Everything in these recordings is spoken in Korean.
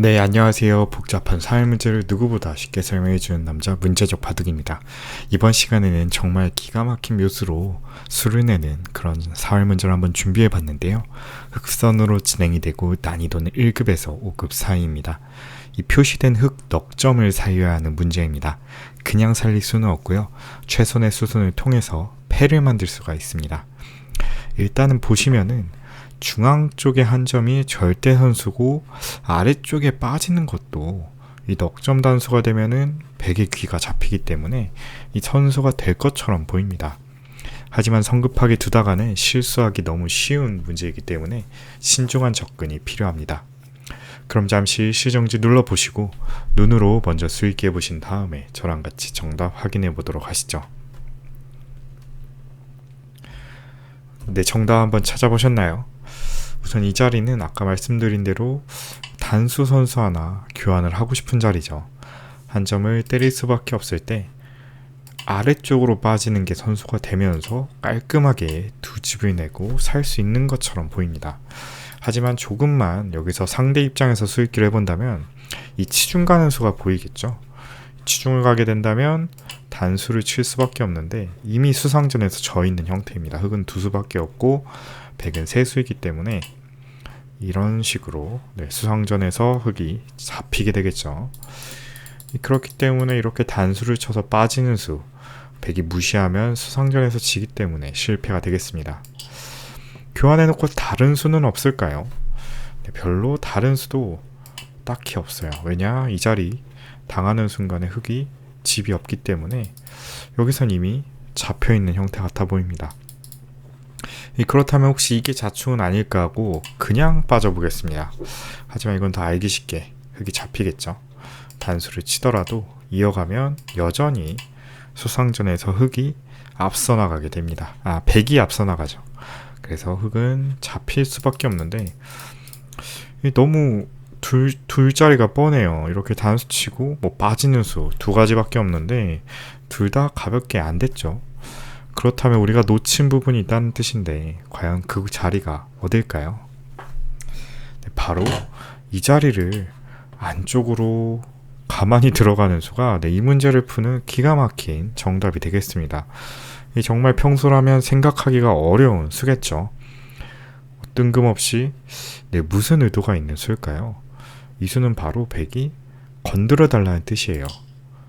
네, 안녕하세요. 복잡한 사회 문제를 누구보다 쉽게 설명해주는 남자 문제적 바둑입니다. 이번 시간에는 정말 기가 막힌 묘수로 수를 내는 그런 사회 문제를 한번 준비해봤는데요. 흑선으로 진행이 되고 난이도는 1급에서 5급 사이입니다. 이 표시된 흑 넉 점을 살려야 하는 문제입니다. 그냥 살릴 수는 없고요. 최선의 수순을 통해서 패를 만들 수가 있습니다. 일단은 보시면은 중앙 쪽에 한 점이 절대 선수고 아래쪽에 빠지는 것도 이 넉점 단수가 되면은 백의 귀가 잡히기 때문에 이 선수가 될 것처럼 보입니다. 하지만 성급하게 두다가는 실수하기 너무 쉬운 문제이기 때문에 신중한 접근이 필요합니다. 그럼 잠시 시정지 눌러보시고 눈으로 먼저 수익해 보신 다음에 저랑 같이 정답 확인해 보도록 하시죠. 네, 정답 한번 찾아보셨나요? 우선 이 자리는 아까 말씀드린 대로 단수 선수 하나 교환을 하고 싶은 자리죠. 한 점을 때릴 수밖에 없을 때 아래쪽으로 빠지는 게 선수가 되면서 깔끔하게 두 집을 내고 살 수 있는 것처럼 보입니다. 하지만 조금만 여기서 상대 입장에서 수익기를 해본다면 이 치중 가는 수가 보이겠죠. 치중을 가게 된다면 단수를 칠 수밖에 없는데 이미 수상전에서 져 있는 형태입니다. 흑은 두 수밖에 없고 백은 세 수이기 때문에 이런 식으로 수상전에서 흑이 잡히게 되겠죠. 그렇기 때문에 이렇게 단수를 쳐서 빠지는 수, 백이 무시하면 수상전에서 지기 때문에 실패가 되겠습니다. 교환해놓고 다른 수는 없을까요? 별로 다른 수도 딱히 없어요. 왜냐? 이 자리 당하는 순간에 흑이 집이 없기 때문에 여기선 이미 잡혀있는 형태 같아 보입니다. 그렇다면 혹시 이게 자충은 아닐까 하고 그냥 빠져보겠습니다. 하지만 이건 더 알기 쉽게 흑이 잡히겠죠. 단수를 치더라도 이어가면 여전히 수상전에서 흑이 앞서 나가게 됩니다. 백이 앞서 나가죠. 그래서 흑은 잡힐 수밖에 없는데 너무 둘 자리가 뻔해요. 이렇게 단수 치고 빠지는 수 두 가지밖에 없는데 둘 다 가볍게 안 됐죠. 그렇다면 우리가 놓친 부분이 있다는 뜻인데 과연 그 자리가 어딜까요? 바로 이 자리를 안쪽으로 가만히 들어가는 수가 이 문제를 푸는 기가 막힌 정답이 되겠습니다. 정말 평소라면 생각하기가 어려운 수겠죠. 뜬금없이 무슨 의도가 있는 수일까요? 이 수는 바로 백이 건드려 달라는 뜻이에요.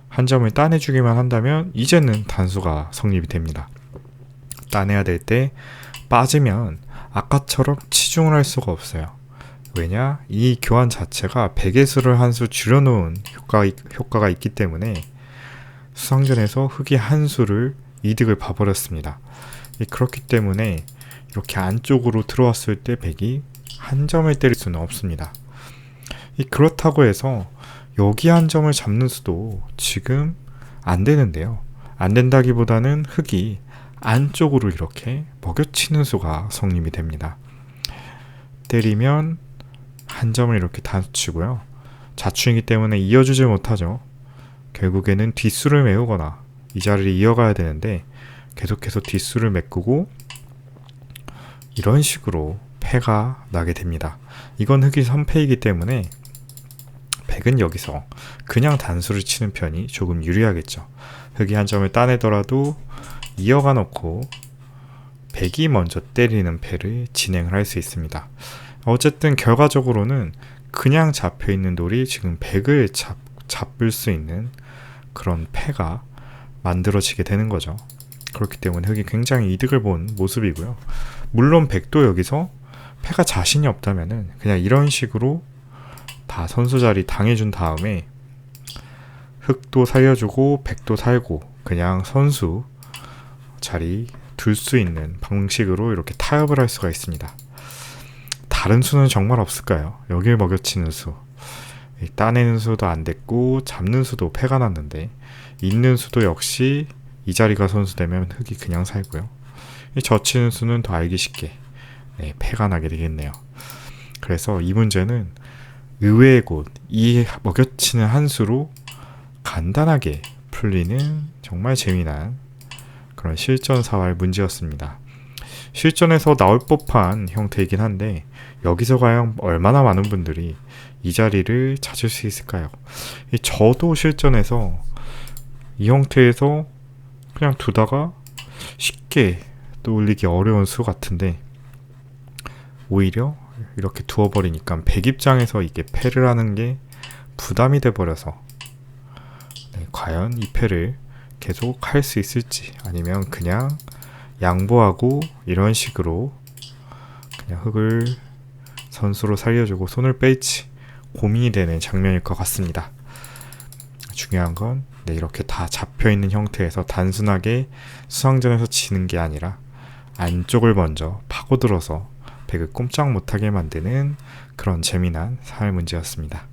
한 점을 따내주기만 한다면 이제는 단수가 성립이 됩니다. 따내야 될 때 빠지면 아까처럼 치중을 할 수가 없어요. 왜냐? 이 교환 자체가 백의 수를 한 수 줄여놓은 효과가 있기 때문에 수상전에서 흑이 한 수를 이득을 봐버렸습니다. 그렇기 때문에 이렇게 안쪽으로 들어왔을 때 백이 한 점을 때릴 수는 없습니다. 그렇다고 해서 여기 한 점을 잡는 수도 지금 안 되는데요. 안 된다기보다는 흑이 안쪽으로 이렇게 먹여치는 수가 성립이 됩니다. 때리면 한 점을 이렇게 단수치고요. 자충이기 때문에 이어주지 못하죠. 결국에는 뒷수를 메우거나 이 자리를 이어가야 되는데 계속해서 뒷수를 메꾸고 이런 식으로 패가 나게 됩니다. 이건 흑이 선패이기 때문에 백은 여기서 그냥 단수를 치는 편이 조금 유리하겠죠. 흑이 한 점을 따내더라도 이어가 놓고 백이 먼저 때리는 패를 진행을 할 수 있습니다. 어쨌든 결과적으로는 그냥 잡혀있는 돌이 지금 백을 잡을 수 있는 그런 패가 만들어지게 되는 거죠. 그렇기 때문에 흑이 굉장히 이득을 본 모습이고요. 물론 백도 여기서 패가 자신이 없다면은 그냥 이런 식으로 다 선수 자리 당해준 다음에 흑도 살려주고 백도 살고 그냥 선수 자리 둘 수 있는 방식으로 이렇게 타협을 할 수가 있습니다. 다른 수는 정말 없을까요? 여길 먹여치는 수, 따내는 수도 안 됐고 잡는 수도 패가 났는데 있는 수도 역시 이 자리가 선수되면 흑이 그냥 살고요. 젖히는 수는 더 알기 쉽게 패가 나게 되겠네요. 그래서 이 문제는 의외의 곳, 이 먹여치는 한 수로 간단하게 풀리는 정말 재미난 그런 실전 사활 문제였습니다. 실전에서 나올 법한 형태이긴 한데 여기서 과연 얼마나 많은 분들이 이 자리를 찾을 수 있을까요? 저도 실전에서 이 형태에서 그냥 두다가 쉽게 떠올리기 어려운 수 같은데 오히려 이렇게 두어버리니까 백 입장에서 이게 패를 하는 게 부담이 돼버려서 과연 이 패를 계속 할 수 있을지 아니면 그냥 양보하고 이런 식으로 그냥 흙을 선수로 살려주고 손을 뺄지 고민이 되는 장면일 것 같습니다. 중요한 건 이렇게 다 잡혀있는 형태에서 단순하게 수상전에서 치는 게 아니라 안쪽을 먼저 파고들어서 백을 꼼짝 못하게 만드는 그런 재미난 사활 문제였습니다.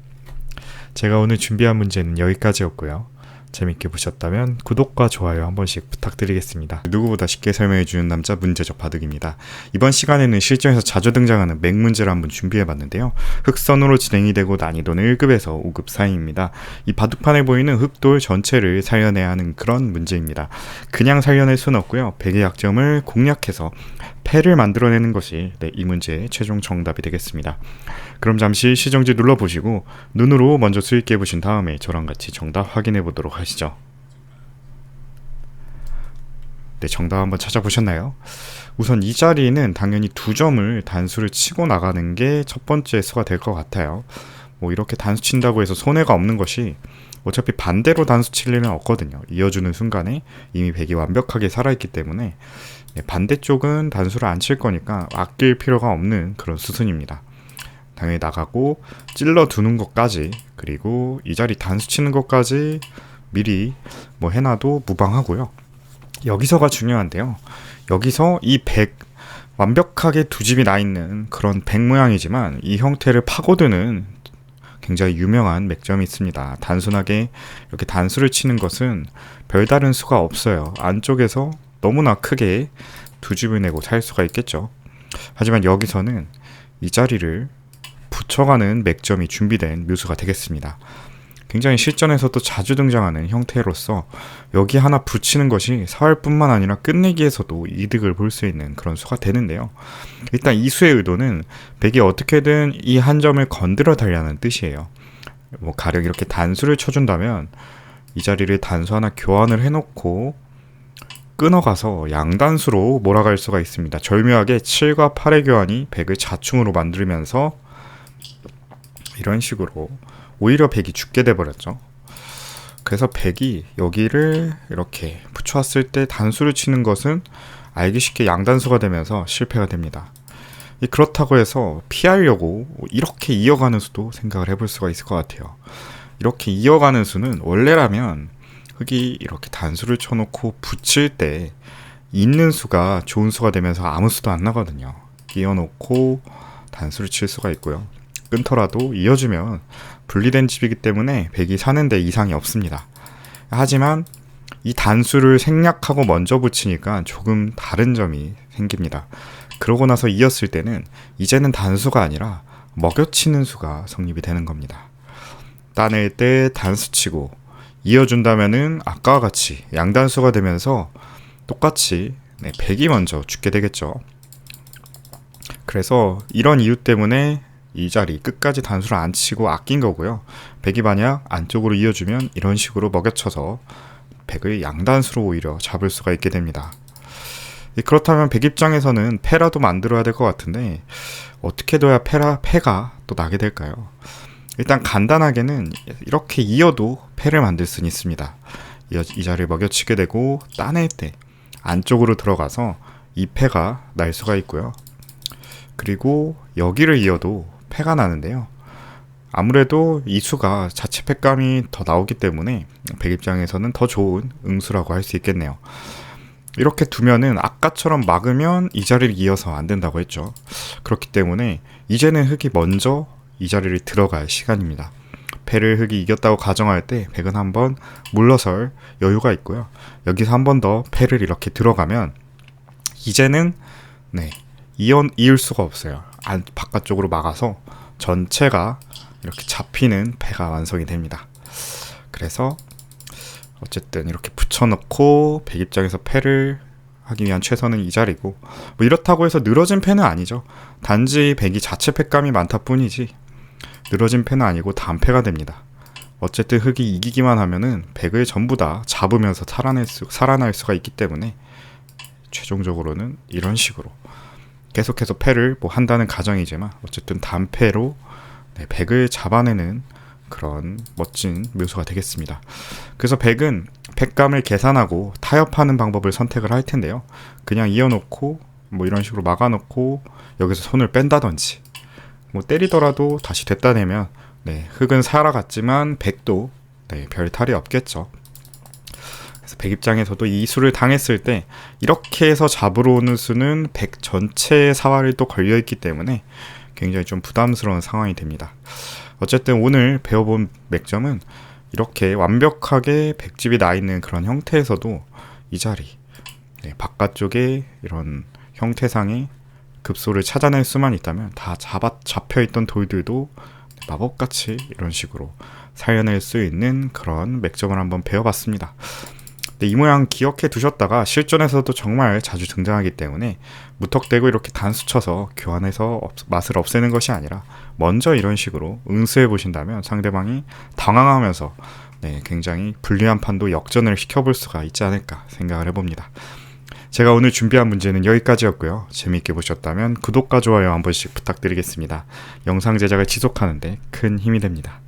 제가 오늘 준비한 문제는 여기까지였고요. 재밌게 보셨다면 구독과 좋아요 한 번씩 부탁드리겠습니다. 누구보다 쉽게 설명해주는 남자 문제적 바둑입니다. 이번 시간에는 실전에서 자주 등장하는 맥 문제를 한번 준비해봤는데요. 흑선으로 진행이 되고 난이도는 1급에서 5급 사이입니다. 이 바둑판에 보이는 흑돌 전체를 살려내야 하는 그런 문제입니다. 그냥 살려낼 수는 없고요. 백의 약점을 공략해서 패를 만들어내는 것이 이 문제의 최종 정답이 되겠습니다. 그럼 잠시 시정지 눌러보시고 눈으로 먼저 수익 해보신 다음에 저랑 같이 정답 확인해 보도록 하시죠. 정답 한번 찾아보셨나요? 우선 이 자리는 당연히 2점을 단수를 치고 나가는 게 첫 번째 수가 될 것 같아요. 이렇게 단수 친다고 해서 손해가 없는 것이 어차피 반대로 단수 칠 일은 없거든요. 이어주는 순간에 이미 백이 완벽하게 살아있기 때문에 반대쪽은 단수를 안 칠 거니까 아낄 필요가 없는 그런 수순입니다. 당연히 나가고 찔러 두는 것까지 그리고 이 자리 단수 치는 것까지 미리 해놔도 무방하고요. 여기서가 중요한데요. 여기서 이 백 완벽하게 두 집이 나 있는 그런 백 모양이지만 이 형태를 파고드는 굉장히 유명한 맥점이 있습니다. 단순하게 이렇게 단수를 치는 것은 별다른 수가 없어요. 안쪽에서 너무나 크게 두 집을 내고 살 수가 있겠죠. 하지만 여기서는 이 자리를 붙여가는 맥점이 준비된 묘수가 되겠습니다. 굉장히 실전에서도 자주 등장하는 형태로서 여기 하나 붙이는 것이 사활뿐만 아니라 끝내기에서도 이득을 볼 수 있는 그런 수가 되는데요. 일단 이 수의 의도는 백이 어떻게든 이 한 점을 건드려 달라는 뜻이에요. 가령 이렇게 단수를 쳐준다면 이 자리를 단수 하나 교환을 해놓고 끊어가서 양단수로 몰아갈 수가 있습니다. 절묘하게 7과 8의 교환이 백을 자충으로 만들면서 이런 식으로 오히려 백이 죽게 돼버렸죠. 그래서 백이 여기를 이렇게 붙여왔을 때 단수를 치는 것은 알기 쉽게 양단수가 되면서 실패가 됩니다. 그렇다고 해서 피하려고 이렇게 이어가는 수도 생각을 해볼 수가 있을 것 같아요. 이렇게 이어가는 수는 원래라면 흙이 이렇게 단수를 쳐놓고 붙일 때 있는 수가 좋은 수가 되면서 아무 수도 안 나거든요. 끼워놓고 단수를 칠 수가 있고요. 끊더라도 이어주면 분리된 집이기 때문에 백이 사는데 이상이 없습니다. 하지만 이 단수를 생략하고 먼저 붙이니까 조금 다른 점이 생깁니다. 그러고 나서 이었을 때는 이제는 단수가 아니라 먹여치는 수가 성립이 되는 겁니다. 따낼 때 단수 치고 이어준다면은 아까와 같이 양단수가 되면서 똑같이 백이 먼저 죽게 되겠죠. 그래서 이런 이유 때문에 이 자리 끝까지 단수를 안 치고 아낀 거고요. 백이 만약 안쪽으로 이어주면 이런 식으로 먹여쳐서 백을 양단수로 오히려 잡을 수가 있게 됩니다. 그렇다면 백 입장에서는 패라도 만들어야 될 것 같은데 어떻게 둬야 패가 또 나게 될까요? 일단 간단하게는 이렇게 이어도 패를 만들 수는 있습니다. 이 자리를 먹여치게 되고 따낼 때 안쪽으로 들어가서 이 패가 날 수가 있고요. 그리고 여기를 이어도 패가 나는데요. 아무래도 이 수가 자체 패감이 더 나오기 때문에 백 입장에서는 더 좋은 응수라고 할 수 있겠네요. 이렇게 두면은 아까처럼 막으면 이 자리를 이어서 안 된다고 했죠. 그렇기 때문에 이제는 흙이 먼저 이 자리를 들어갈 시간입니다. 패를 흙이 이겼다고 가정할 때 백은 한번 물러설 여유가 있고요. 여기서 한 번 더 패를 이렇게 들어가면 이제는 이을 수가 없어요. 바깥쪽으로 막아서 전체가 이렇게 잡히는 패가 완성이 됩니다. 그래서 어쨌든 이렇게 붙여놓고 백 입장에서 패를 하기 위한 최선은 이 자리고, 뭐 이렇다고 해서 늘어진 패는 아니죠. 단지 백이 자체 패감이 많다 뿐이지 늘어진 패는 아니고 단패가 됩니다. 어쨌든 흑이 이기기만 하면은 백을 전부 다 잡으면서 살아날 수가 있기 때문에 최종적으로는 이런 식으로 계속해서 패를 뭐 한다는 가정이지만 어쨌든 단패로 백을 잡아내는 그런 멋진 묘수가 되겠습니다. 그래서 백은 패감을 계산하고 타협하는 방법을 선택을 할 텐데요. 그냥 이어놓고 뭐 이런 식으로 막아놓고 여기서 손을 뺀다든지 뭐 때리더라도 다시 됐다 내면 흑은 살아갔지만 백도 별 탈이 없겠죠. 그래서 백 입장에서도 이 수를 당했을 때 이렇게 해서 잡으러 오는 수는 백 전체의 사활이 또 걸려있기 때문에 굉장히 좀 부담스러운 상황이 됩니다. 어쨌든 오늘 배워본 맥점은 이렇게 완벽하게 백집이 나있는 그런 형태에서도 이 자리 바깥쪽에 이런 형태상의 급소를 찾아낼 수만 있다면 다 잡혀있던 돌들도 마법같이 이런 식으로 살려낼 수 있는 그런 맥점을 한번 배워봤습니다. 이 모양 기억해 두셨다가 실전에서도 정말 자주 등장하기 때문에 무턱대고 이렇게 단수 쳐서 교환해서 맛을 없애는 것이 아니라 먼저 이런 식으로 응수해 보신다면 상대방이 당황하면서 굉장히 불리한 판도 역전을 시켜볼 수가 있지 않을까 생각을 해봅니다. 제가 오늘 준비한 문제는 여기까지였고요. 재미있게 보셨다면 구독과 좋아요 한 번씩 부탁드리겠습니다. 영상 제작을 지속하는 데 큰 힘이 됩니다.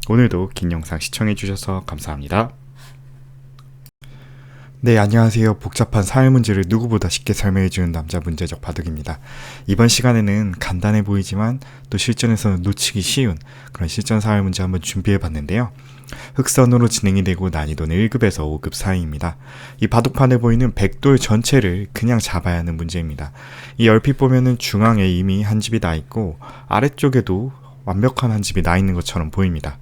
오늘도 긴 영상 시청해 주셔서 감사합니다. 네, 안녕하세요. 복잡한 사회 문제를 누구보다 쉽게 설명해주는 남자 문제적 바둑입니다. 이번 시간에는 간단해 보이지만 또 실전에서는 놓치기 쉬운 그런 실전 사회 문제 한번 준비해봤는데요. 흑선으로 진행이 되고 난이도는 1급에서 5급 사이입니다. 이 바둑판에 보이는 백돌 전체를 그냥 잡아야 하는 문제입니다. 이 얼핏 보면은 중앙에 이미 한 집이 나 있고 아래쪽에도 완벽한 한 집이 나 있는 것처럼 보입니다.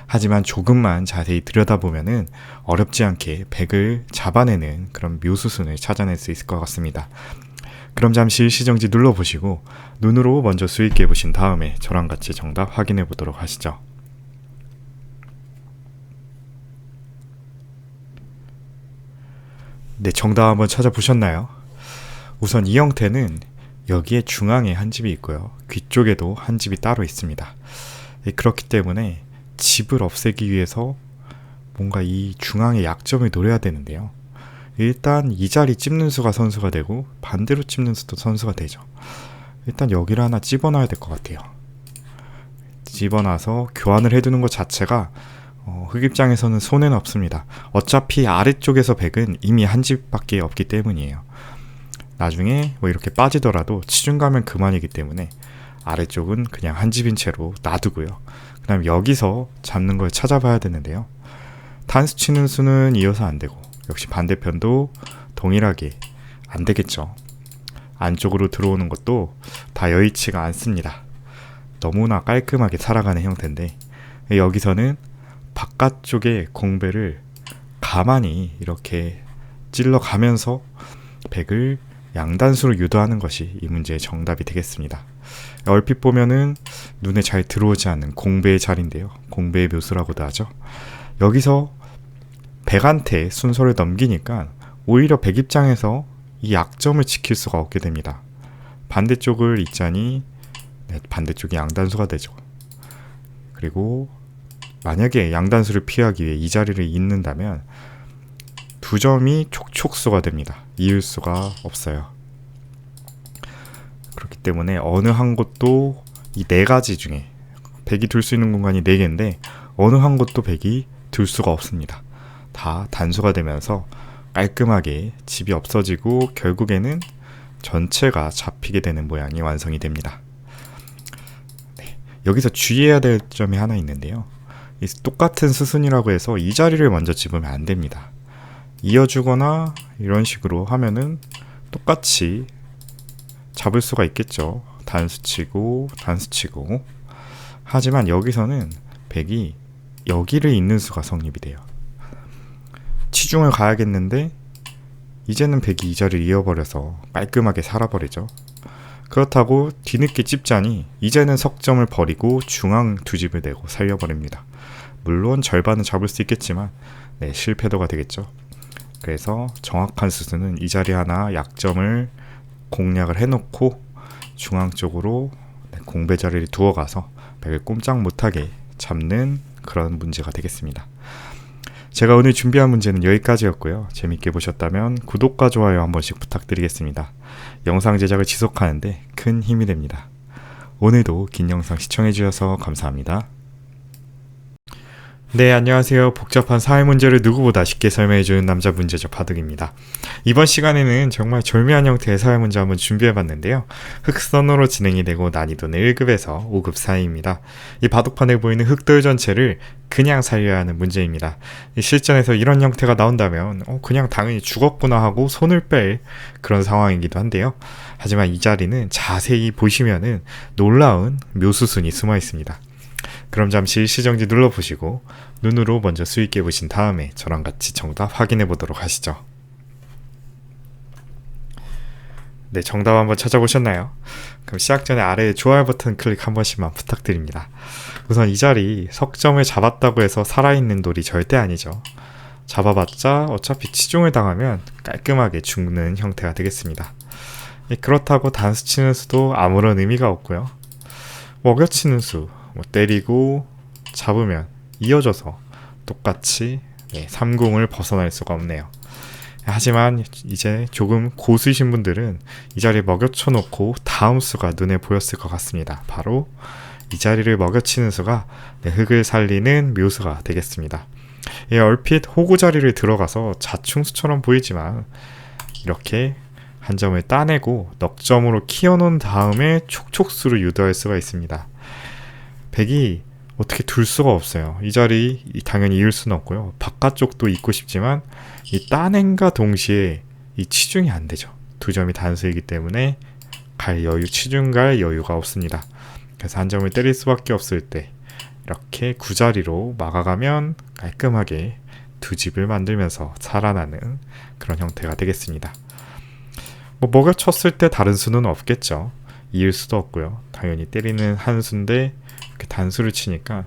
하지만 조금만 자세히 들여다보면은 어렵지 않게 백을 잡아내는 그런 묘수순을 찾아낼 수 있을 것 같습니다. 그럼 잠시 일시정지 눌러보시고 눈으로 먼저 수익해 보신 다음에 저랑 같이 정답 확인해 보도록 하시죠. 네, 정답 한번 찾아보셨나요? 우선 이 형태는 여기에 중앙에 한 집이 있고요. 귀 쪽에도 한 집이 따로 있습니다. 그렇기 때문에 집을 없애기 위해서 뭔가 이 중앙의 약점을 노려야 되는데요. 일단 이 자리 찝는 수가 선수가 되고 반대로 찝는 수도 선수가 되죠. 일단 여기를 하나 집어넣어야 될 것 같아요. 집어놔서 교환을 해두는 것 자체가 흑 입장에서는 손해는 없습니다. 어차피 아래쪽에서 백은 이미 한 집밖에 없기 때문이에요. 나중에 뭐 이렇게 빠지더라도 치중 가면 그만이기 때문에 아래쪽은 그냥 한 집인 채로 놔두고요. 그 다음 여기서 잡는 걸 찾아봐야 되는데요. 단수 치는 수는 이어서 안 되고 역시 반대편도 동일하게 안 되겠죠. 안쪽으로 들어오는 것도 다 여의치가 않습니다. 너무나 깔끔하게 살아가는 형태인데 여기서는 바깥쪽의 공배를 가만히 이렇게 찔러가면서 백을 양단수로 유도하는 것이 이 문제의 정답이 되겠습니다. 얼핏 보면은 눈에 잘 들어오지 않는 공배의 자리인데요. 공배의 묘수라고도 하죠. 여기서 백한테 순서를 넘기니까 오히려 백 입장에서 이 약점을 지킬 수가 없게 됩니다. 반대쪽을 잇자니 반대쪽이 양단수가 되죠. 그리고 만약에 양단수를 피하기 위해 이 자리를 잇는다면 두 점이 촉촉수가 됩니다. 이을 수가 없어요. 그렇기 때문에 어느 한 곳도 이 네 가지 중에 백이 둘 수 있는 공간이 4개인데 어느 한 곳도 백이 둘 수가 없습니다. 다 단수가 되면서 깔끔하게 집이 없어지고 결국에는 전체가 잡히게 되는 모양이 완성이 됩니다. 여기서 주의해야 될 점이 하나 있는데요. 이 똑같은 수순이라고 해서 이 자리를 먼저 집으면 안 됩니다. 이어주거나 이런 식으로 하면은 똑같이 잡을 수가 있겠죠. 단수치고 단수치고. 하지만 여기서는 백이 여기를 잇는 수가 성립이 돼요. 치중을 가야겠는데 이제는 백이 이 자리를 이어버려서 깔끔하게 살아버리죠. 그렇다고 뒤늦게 찝자니 이제는 석점을 버리고 중앙 두 집을 내고 살려버립니다. 물론 절반은 잡을 수 있겠지만 실패도가 되겠죠. 그래서 정확한 수순은 이 자리 하나 약점을 공략을 해놓고 중앙 쪽으로 공배 자리를 두어가서 백을 꼼짝 못하게 잡는 그런 문제가 되겠습니다. 제가 오늘 준비한 문제는 여기까지였고요. 재밌게 보셨다면 구독과 좋아요 한 번씩 부탁드리겠습니다. 영상 제작을 지속하는데 큰 힘이 됩니다. 오늘도 긴 영상 시청해주셔서 감사합니다. 네, 안녕하세요. 복잡한 사회 문제를 누구보다 쉽게 설명해주는 남자 문제적 바둑입니다. 이번 시간에는 정말 절묘한 형태의 사회 문제 한번 준비해봤는데요. 흑선으로 진행이 되고 난이도는 1급에서 5급 사이입니다. 이 바둑판에 보이는 흑돌 전체를 그냥 살려야 하는 문제입니다. 실전에서 이런 형태가 나온다면 그냥 당연히 죽었구나 하고 손을 뺄 그런 상황이기도 한데요. 하지만 이 자리는 자세히 보시면은 놀라운 묘수순이 숨어 있습니다. 그럼 잠시 시정지 눌러보시고 눈으로 먼저 수익해 보신 다음에 저랑 같이 정답 확인해 보도록 하시죠. 네, 정답 한번 찾아보셨나요? 그럼 시작 전에 아래에 좋아요 버튼 클릭 한 번씩만 부탁드립니다. 우선 이 자리 석점을 잡았다고 해서 살아있는 돌이 절대 아니죠. 잡아봤자 어차피 치중을 당하면 깔끔하게 죽는 형태가 되겠습니다. 그렇다고 단수 치는 수도 아무런 의미가 없고요. 먹여치는 수, 때리고 잡으면 이어져서 똑같이 3궁을 벗어날 수가 없네요. 하지만 이제 조금 고수이신 분들은 이 자리에 먹여쳐 놓고 다음 수가 눈에 보였을 것 같습니다. 바로 이 자리를 먹여치는 수가 흙을 살리는 묘수가 되겠습니다. 얼핏 호구 자리를 들어가서 자충수처럼 보이지만 이렇게 한 점을 따내고 넉점으로 키워놓은 다음에 촉촉수를 유도할 수가 있습니다. 백이 어떻게 둘 수가 없어요. 이 자리 당연히 이을 수는 없고요. 바깥쪽도 있고 싶지만 이 따냄과 동시에 이 치중이 안 되죠. 두 점이 단수이기 때문에 치중 갈 여유가 없습니다. 그래서 한 점을 때릴 수밖에 없을 때 이렇게 구자리로 막아가면 깔끔하게 두 집을 만들면서 살아나는 그런 형태가 되겠습니다. 먹여쳤을 때 다른 수는 없겠죠. 이을 수도 없고요. 당연히 때리는 한 수인데 이렇게 단수를 치니까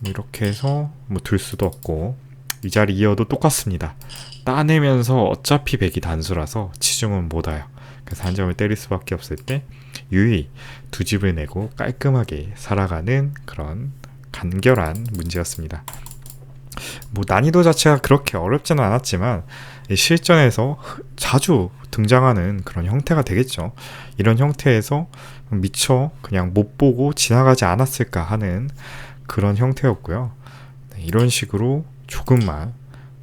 이렇게 해서 둘 수도 없고 이 자리 이어도 똑같습니다. 따내면서 어차피 백이 단수라서 치중은 못 와요. 그래서 한 점을 때릴 수밖에 없을 때 유의 두 집을 내고 깔끔하게 살아가는 그런 간결한 문제였습니다. 난이도 자체가 그렇게 어렵지는 않았지만 실전에서 자주 등장하는 그런 형태가 되겠죠. 이런 형태에서 미처 그냥 못 보고 지나가지 않았을까 하는 그런 형태였고요. 이런 식으로 조금만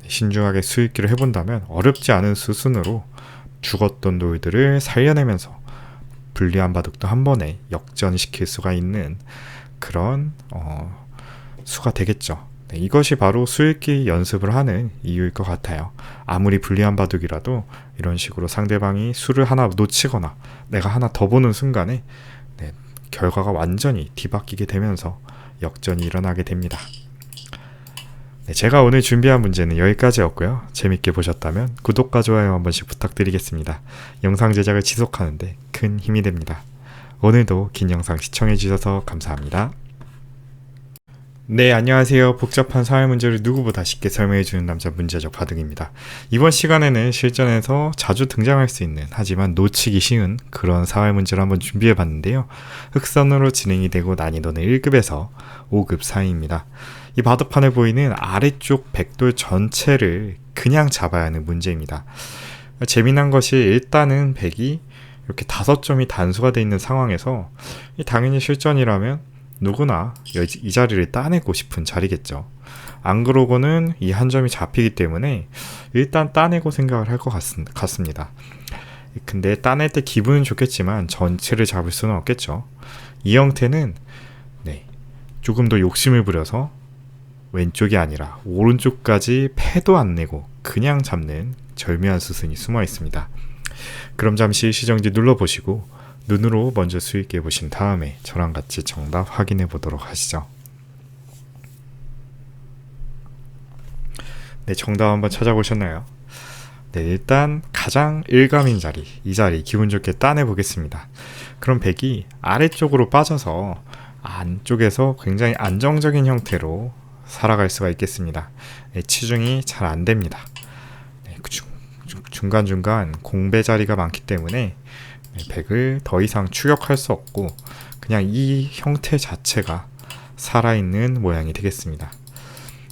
신중하게 수익기를 해본다면 어렵지 않은 수순으로 죽었던 돌들을 살려내면서 불리한 바둑도 한 번에 역전시킬 수가 있는 그런 수가 되겠죠. 이것이 바로 수익기 연습을 하는 이유일 것 같아요. 아무리 불리한 바둑이라도 이런 식으로 상대방이 수를 하나 놓치거나 내가 하나 더 보는 순간에 결과가 완전히 뒤바뀌게 되면서 역전이 일어나게 됩니다. 제가 오늘 준비한 문제는 여기까지였고요. 재밌게 보셨다면 구독과 좋아요 한 번씩 부탁드리겠습니다. 영상 제작을 지속하는데 큰 힘이 됩니다. 오늘도 긴 영상 시청해주셔서 감사합니다. 네, 안녕하세요. 복잡한 사회 문제를 누구보다 쉽게 설명해주는 남자 문제적 바둑입니다. 이번 시간에는 실전에서 자주 등장할 수 있는 하지만 놓치기 쉬운 그런 사회 문제를 한번 준비해봤는데요. 흑선으로 진행이 되고 난이도는 1급에서 5급 사이입니다. 이 바둑판에 보이는 아래쪽 백돌 전체를 그냥 잡아야 하는 문제입니다. 재미난 것이 일단은 백이 이렇게 5점이 단수가 되어 있는 상황에서 당연히 실전이라면 누구나 이 자리를 따내고 싶은 자리겠죠. 안 그러고는 이 한 점이 잡히기 때문에 일단 따내고 생각을 할 것 같습니다. 근데 따낼 때 기분은 좋겠지만 전체를 잡을 수는 없겠죠. 이 형태는 조금 더 욕심을 부려서 왼쪽이 아니라 오른쪽까지 패도 안 내고 그냥 잡는 절묘한 수순이 숨어 있습니다. 그럼 잠시 시정지 눌러보시고 눈으로 먼저 수익해 보신 다음에 저랑 같이 정답 확인해 보도록 하시죠. 네, 정답 한번 찾아보셨나요? 네, 일단 가장 일감인 자리, 이 자리 기분 좋게 따내 보겠습니다. 그럼 백이 아래쪽으로 빠져서 안쪽에서 굉장히 안정적인 형태로 살아갈 수가 있겠습니다. 치중이 잘 안 됩니다. 중간중간 공배 자리가 많기 때문에 백을 더 이상 추격할 수 없고 그냥 이 형태 자체가 살아있는 모양이 되겠습니다.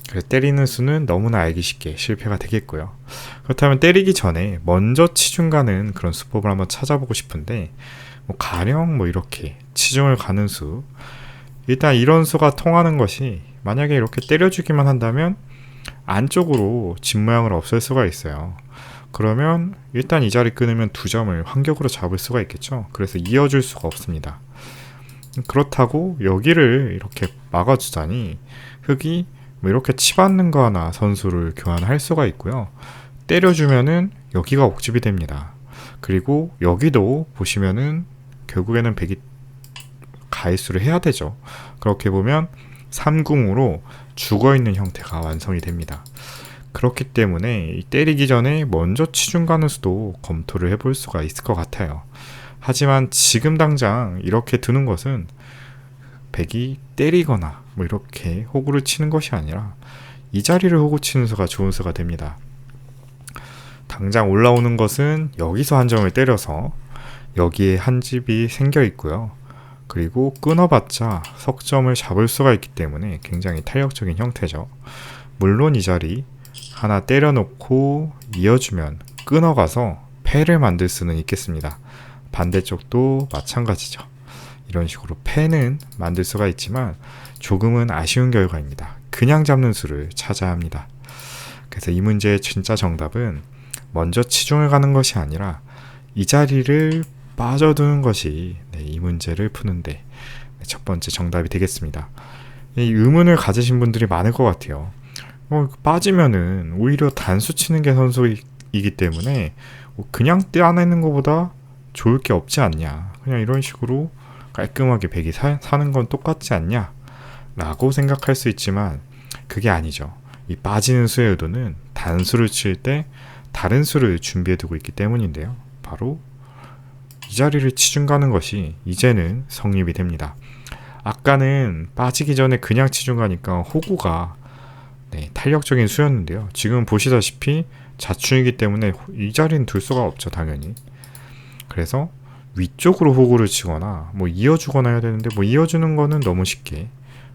그래서 때리는 수는 너무나 알기 쉽게 실패가 되겠고요. 그렇다면 때리기 전에 먼저 치중 가는 그런 수법을 한번 찾아보고 싶은데 가령 이렇게 치중을 가는 수, 일단 이런 수가 통하는 것이 만약에 이렇게 때려주기만 한다면 안쪽으로 집 모양을 없앨 수가 있어요. 그러면 일단 이 자리 끊으면 2점을 환격으로 잡을 수가 있겠죠. 그래서 이어줄 수가 없습니다. 그렇다고 여기를 이렇게 막아주자니 흑이 이렇게 치받는 거 하나 선수를 교환할 수가 있고요. 때려주면은 여기가 옥집이 됩니다. 그리고 여기도 보시면은 결국에는 백이 가입수를 해야 되죠. 그렇게 보면 3궁으로 죽어있는 형태가 완성이 됩니다. 그렇기 때문에 때리기 전에 먼저 치중 가는 수도 검토를 해볼 수가 있을 것 같아요. 하지만 지금 당장 이렇게 두는 것은 백이 때리거나 이렇게 호구를 치는 것이 아니라 이 자리를 호구 치는 수가 좋은 수가 됩니다. 당장 올라오는 것은 여기서 한 점을 때려서 여기에 한 집이 생겨 있고요. 그리고 끊어봤자 석점을 잡을 수가 있기 때문에 굉장히 탄력적인 형태죠. 물론 이 자리 하나 때려놓고 이어주면 끊어가서 패를 만들 수는 있겠습니다. 반대쪽도 마찬가지죠. 이런 식으로 패는 만들 수가 있지만 조금은 아쉬운 결과입니다. 그냥 잡는 수를 찾아야 합니다. 그래서 이 문제의 진짜 정답은 먼저 치중을 가는 것이 아니라 이 자리를 빠져두는 것이 이 문제를 푸는데 첫 번째 정답이 되겠습니다. 이 의문을 가지신 분들이 많을 것 같아요. 빠지면은 오히려 단수 치는 게 선수이기 때문에 그냥 떼어내는 것보다 좋을 게 없지 않냐, 그냥 이런 식으로 깔끔하게 백이 사는 건 똑같지 않냐 라고 생각할 수 있지만 그게 아니죠. 이 빠지는 수의 의도는 단수를 칠 때 다른 수를 준비해 두고 있기 때문인데요. 바로 이 자리를 치중 가는 것이 이제는 성립이 됩니다. 아까는 빠지기 전에 그냥 치중 가니까 호구가 탄력적인 수였는데요. 지금 보시다시피 자충이기 때문에 이 자리는 둘 수가 없죠, 당연히. 그래서 위쪽으로 호구를 치거나 이어주거나 해야 되는데 이어주는 거는 너무 쉽게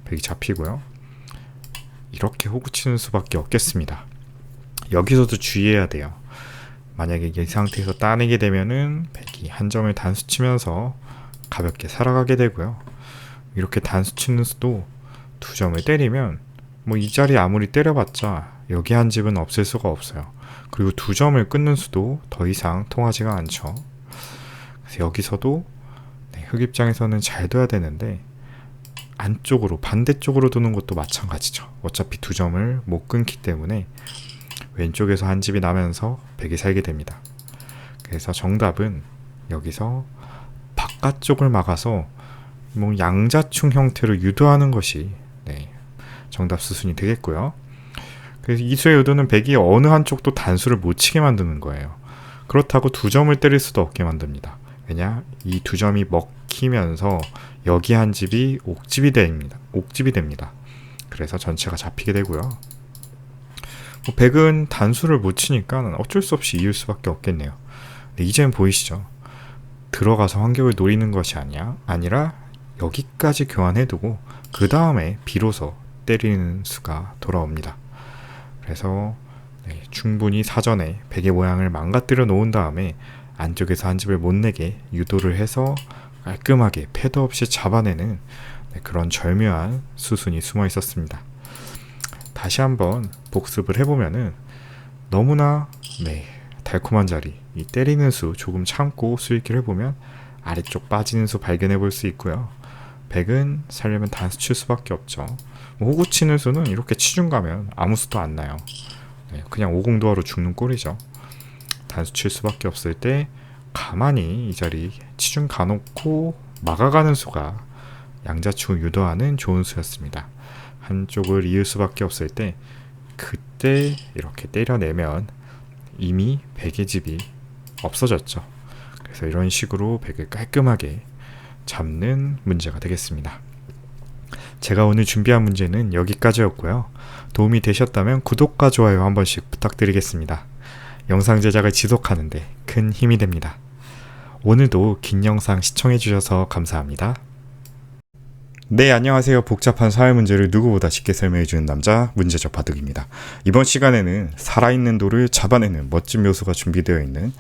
백이 잡히고요. 이렇게 호구 치는 수밖에 없겠습니다. 여기서도 주의해야 돼요. 만약에 이 상태에서 따내게 되면은 백이 한 점을 단수 치면서 가볍게 살아가게 되고요. 이렇게 단수 치는 수도 2점을 때리면 이 자리 아무리 때려봤자 여기 한 집은 없앨 수가 없어요. 그리고 2점을 끊는 수도 더 이상 통하지가 않죠. 그래서 여기서도 흑 입장에서는 잘 둬야 되는데 안쪽으로 반대쪽으로 두는 것도 마찬가지죠. 어차피 2점을 못 끊기 때문에 왼쪽에서 한 집이 나면서 백이 살게 됩니다. 그래서 정답은 여기서 바깥쪽을 막아서 양자충 형태로 유도하는 것이 정답 수순이 되겠고요. 그래서 이 수의 의도는 백이 어느 한쪽도 단수를 못 치게 만드는 거예요. 그렇다고 2점을 때릴 수도 없게 만듭니다. 왜냐? 이 2점이 먹히면서 여기 한 집이 옥집이 됩니다. 그래서 전체가 잡히게 되고요. 백은 단수를 못 치니까 어쩔 수 없이 이을 수밖에 없겠네요. 근데 이제는 보이시죠? 들어가서 환격을 노리는 것이 아니라 여기까지 교환해두고 그 다음에 비로소 때리는 수가 돌아옵니다. 그래서 충분히 사전에 백의 모양을 망가뜨려 놓은 다음에 안쪽에서 한 집을 못 내게 유도를 해서 깔끔하게 패도 없이 잡아내는 그런 절묘한 수순이 숨어 있었습니다. 다시 한번 복습을 해보면은 너무나 달콤한 자리, 이 때리는 수 조금 참고 수익기를 해보면 아래쪽 빠지는 수 발견해 볼 수 있고요. 백은 살려면 단수 칠 수밖에 없죠. 호구 치는 수는 이렇게 치중 가면 아무 수도 안 나요. 그냥 오공도하로 죽는 꼴이죠. 단수 칠 수밖에 없을 때 가만히 이 자리 치중 가놓고 막아가는 수가 양자충을 유도하는 좋은 수였습니다. 한쪽을 이을 수밖에 없을 때 그때 이렇게 때려내면 이미 백의 집이 없어졌죠. 그래서 이런 식으로 백을 깔끔하게 잡는 문제가 되겠습니다. 제가 오늘 준비한 문제는 여기까지였고요. 도움이 되셨다면 구독과 좋아요 한 번씩 부탁드리겠습니다. 영상 제작을 지속하는데 큰 힘이 됩니다. 오늘도 긴 영상 시청해주셔서 감사합니다. 네, 안녕하세요. 복잡한 사회 문제를 누구보다 쉽게 설명해주는 남자, 문제적 바둑입니다. 이번 시간에는 살아있는 돌을 잡아내는 멋진 묘수가 준비되어 있는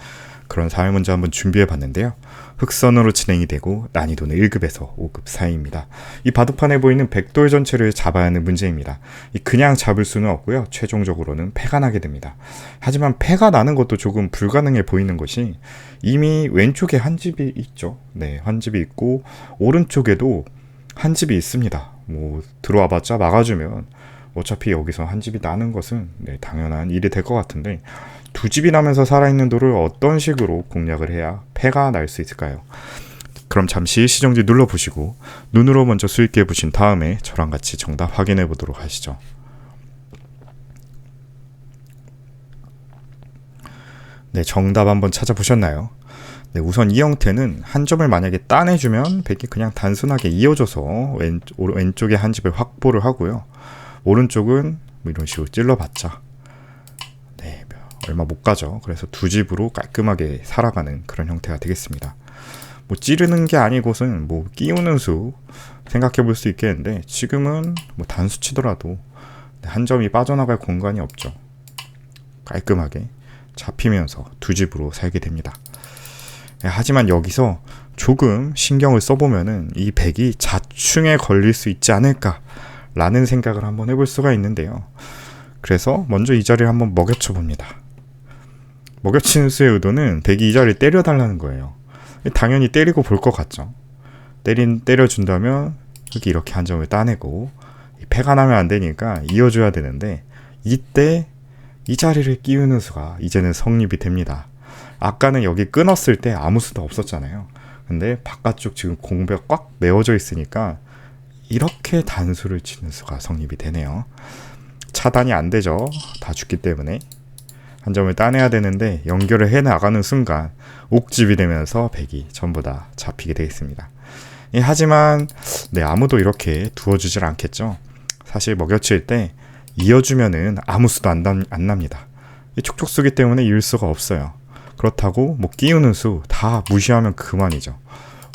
그런 사회 문제 한번 준비해봤는데요. 흑선으로 진행이 되고 난이도는 1급에서 5급 사이입니다. 이 바둑판에 보이는 백돌 전체를 잡아야 하는 문제입니다. 그냥 잡을 수는 없고요. 최종적으로는 패가 나게 됩니다. 하지만 패가 나는 것도 조금 불가능해 보이는 것이 이미 왼쪽에 한 집이 있죠. 네, 한 집이 있고 오른쪽에도 한 집이 있습니다. 들어와봤자 막아주면 어차피 여기서 한 집이 나는 것은 당연한 일이 될 것 같은데 두 집이 나면서 살아있는 돌을 어떤 식으로 공략을 해야 패가 날 수 있을까요? 그럼 잠시 시정지 눌러보시고 눈으로 먼저 수익해 보신 다음에 저랑 같이 정답 확인해 보도록 하시죠. 네, 정답 한번 찾아보셨나요? 네, 우선 이 형태는 한 점을 만약에 따내주면 백이 그냥 단순하게 이어져서 왼쪽에 한 집을 확보를 하고요. 오른쪽은 이런 식으로 찔러봤자 얼마 못 가죠. 그래서 두 집으로 깔끔하게 살아가는 그런 형태가 되겠습니다. 찌르는 게 아니고선 끼우는 수 생각해 볼 수 있겠는데 지금은 단수 치더라도 한 점이 빠져나갈 공간이 없죠. 깔끔하게 잡히면서 두 집으로 살게 됩니다. 하지만 여기서 조금 신경을 써보면은 이 백이 자충에 걸릴 수 있지 않을까 라는 생각을 한번 해볼 수가 있는데요. 그래서 먼저 이 자리를 한번 먹여쳐 봅니다. 먹여치는 수의 의도는 백이 이 자리를 때려달라는 거예요. 당연히 때리고 볼 것 같죠. 때려준다면 이렇게 한 점을 따내고 패가 나면 안 되니까 이어줘야 되는데 이때 이 자리를 끼우는 수가 이제는 성립이 됩니다. 아까는 여기 끊었을 때 아무 수도 없었잖아요. 근데 바깥쪽 지금 공배가 꽉 메워져 있으니까 이렇게 단수를 치는 수가 성립이 되네요. 차단이 안 되죠. 다 죽기 때문에. 한 점을 따내야 되는데 연결을 해나가는 순간 옥집이 되면서 백이 전부 다 잡히게 되겠습니다. 하지만 아무도 이렇게 두어주질 않겠죠. 사실 먹여칠 때 이어주면은 아무 수도 안 납니다. 촉촉수기 때문에 이을 수가 없어요. 그렇다고 끼우는 수 다 무시하면 그만이죠.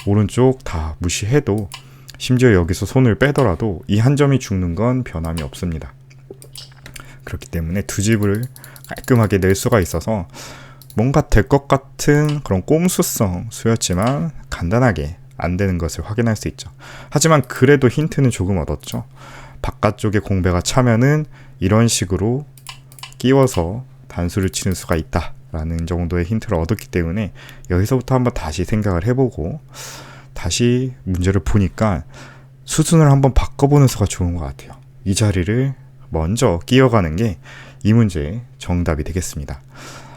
오른쪽 다 무시해도 심지어 여기서 손을 빼더라도 이 한 점이 죽는 건 변함이 없습니다. 그렇기 때문에 두 집을 깔끔하게 낼 수가 있어서 뭔가 될 것 같은 그런 꼼수성 수였지만 간단하게 안 되는 것을 확인할 수 있죠. 하지만 그래도 힌트는 조금 얻었죠. 바깥쪽에 공배가 차면은 이런 식으로 끼워서 단수를 치는 수가 있다라는 정도의 힌트를 얻었기 때문에 여기서부터 한번 다시 생각을 해보고 다시 문제를 보니까 수순을 한번 바꿔보는 수가 좋은 것 같아요. 이 자리를 먼저 끼워가는 게 이 문제의 정답이 되겠습니다.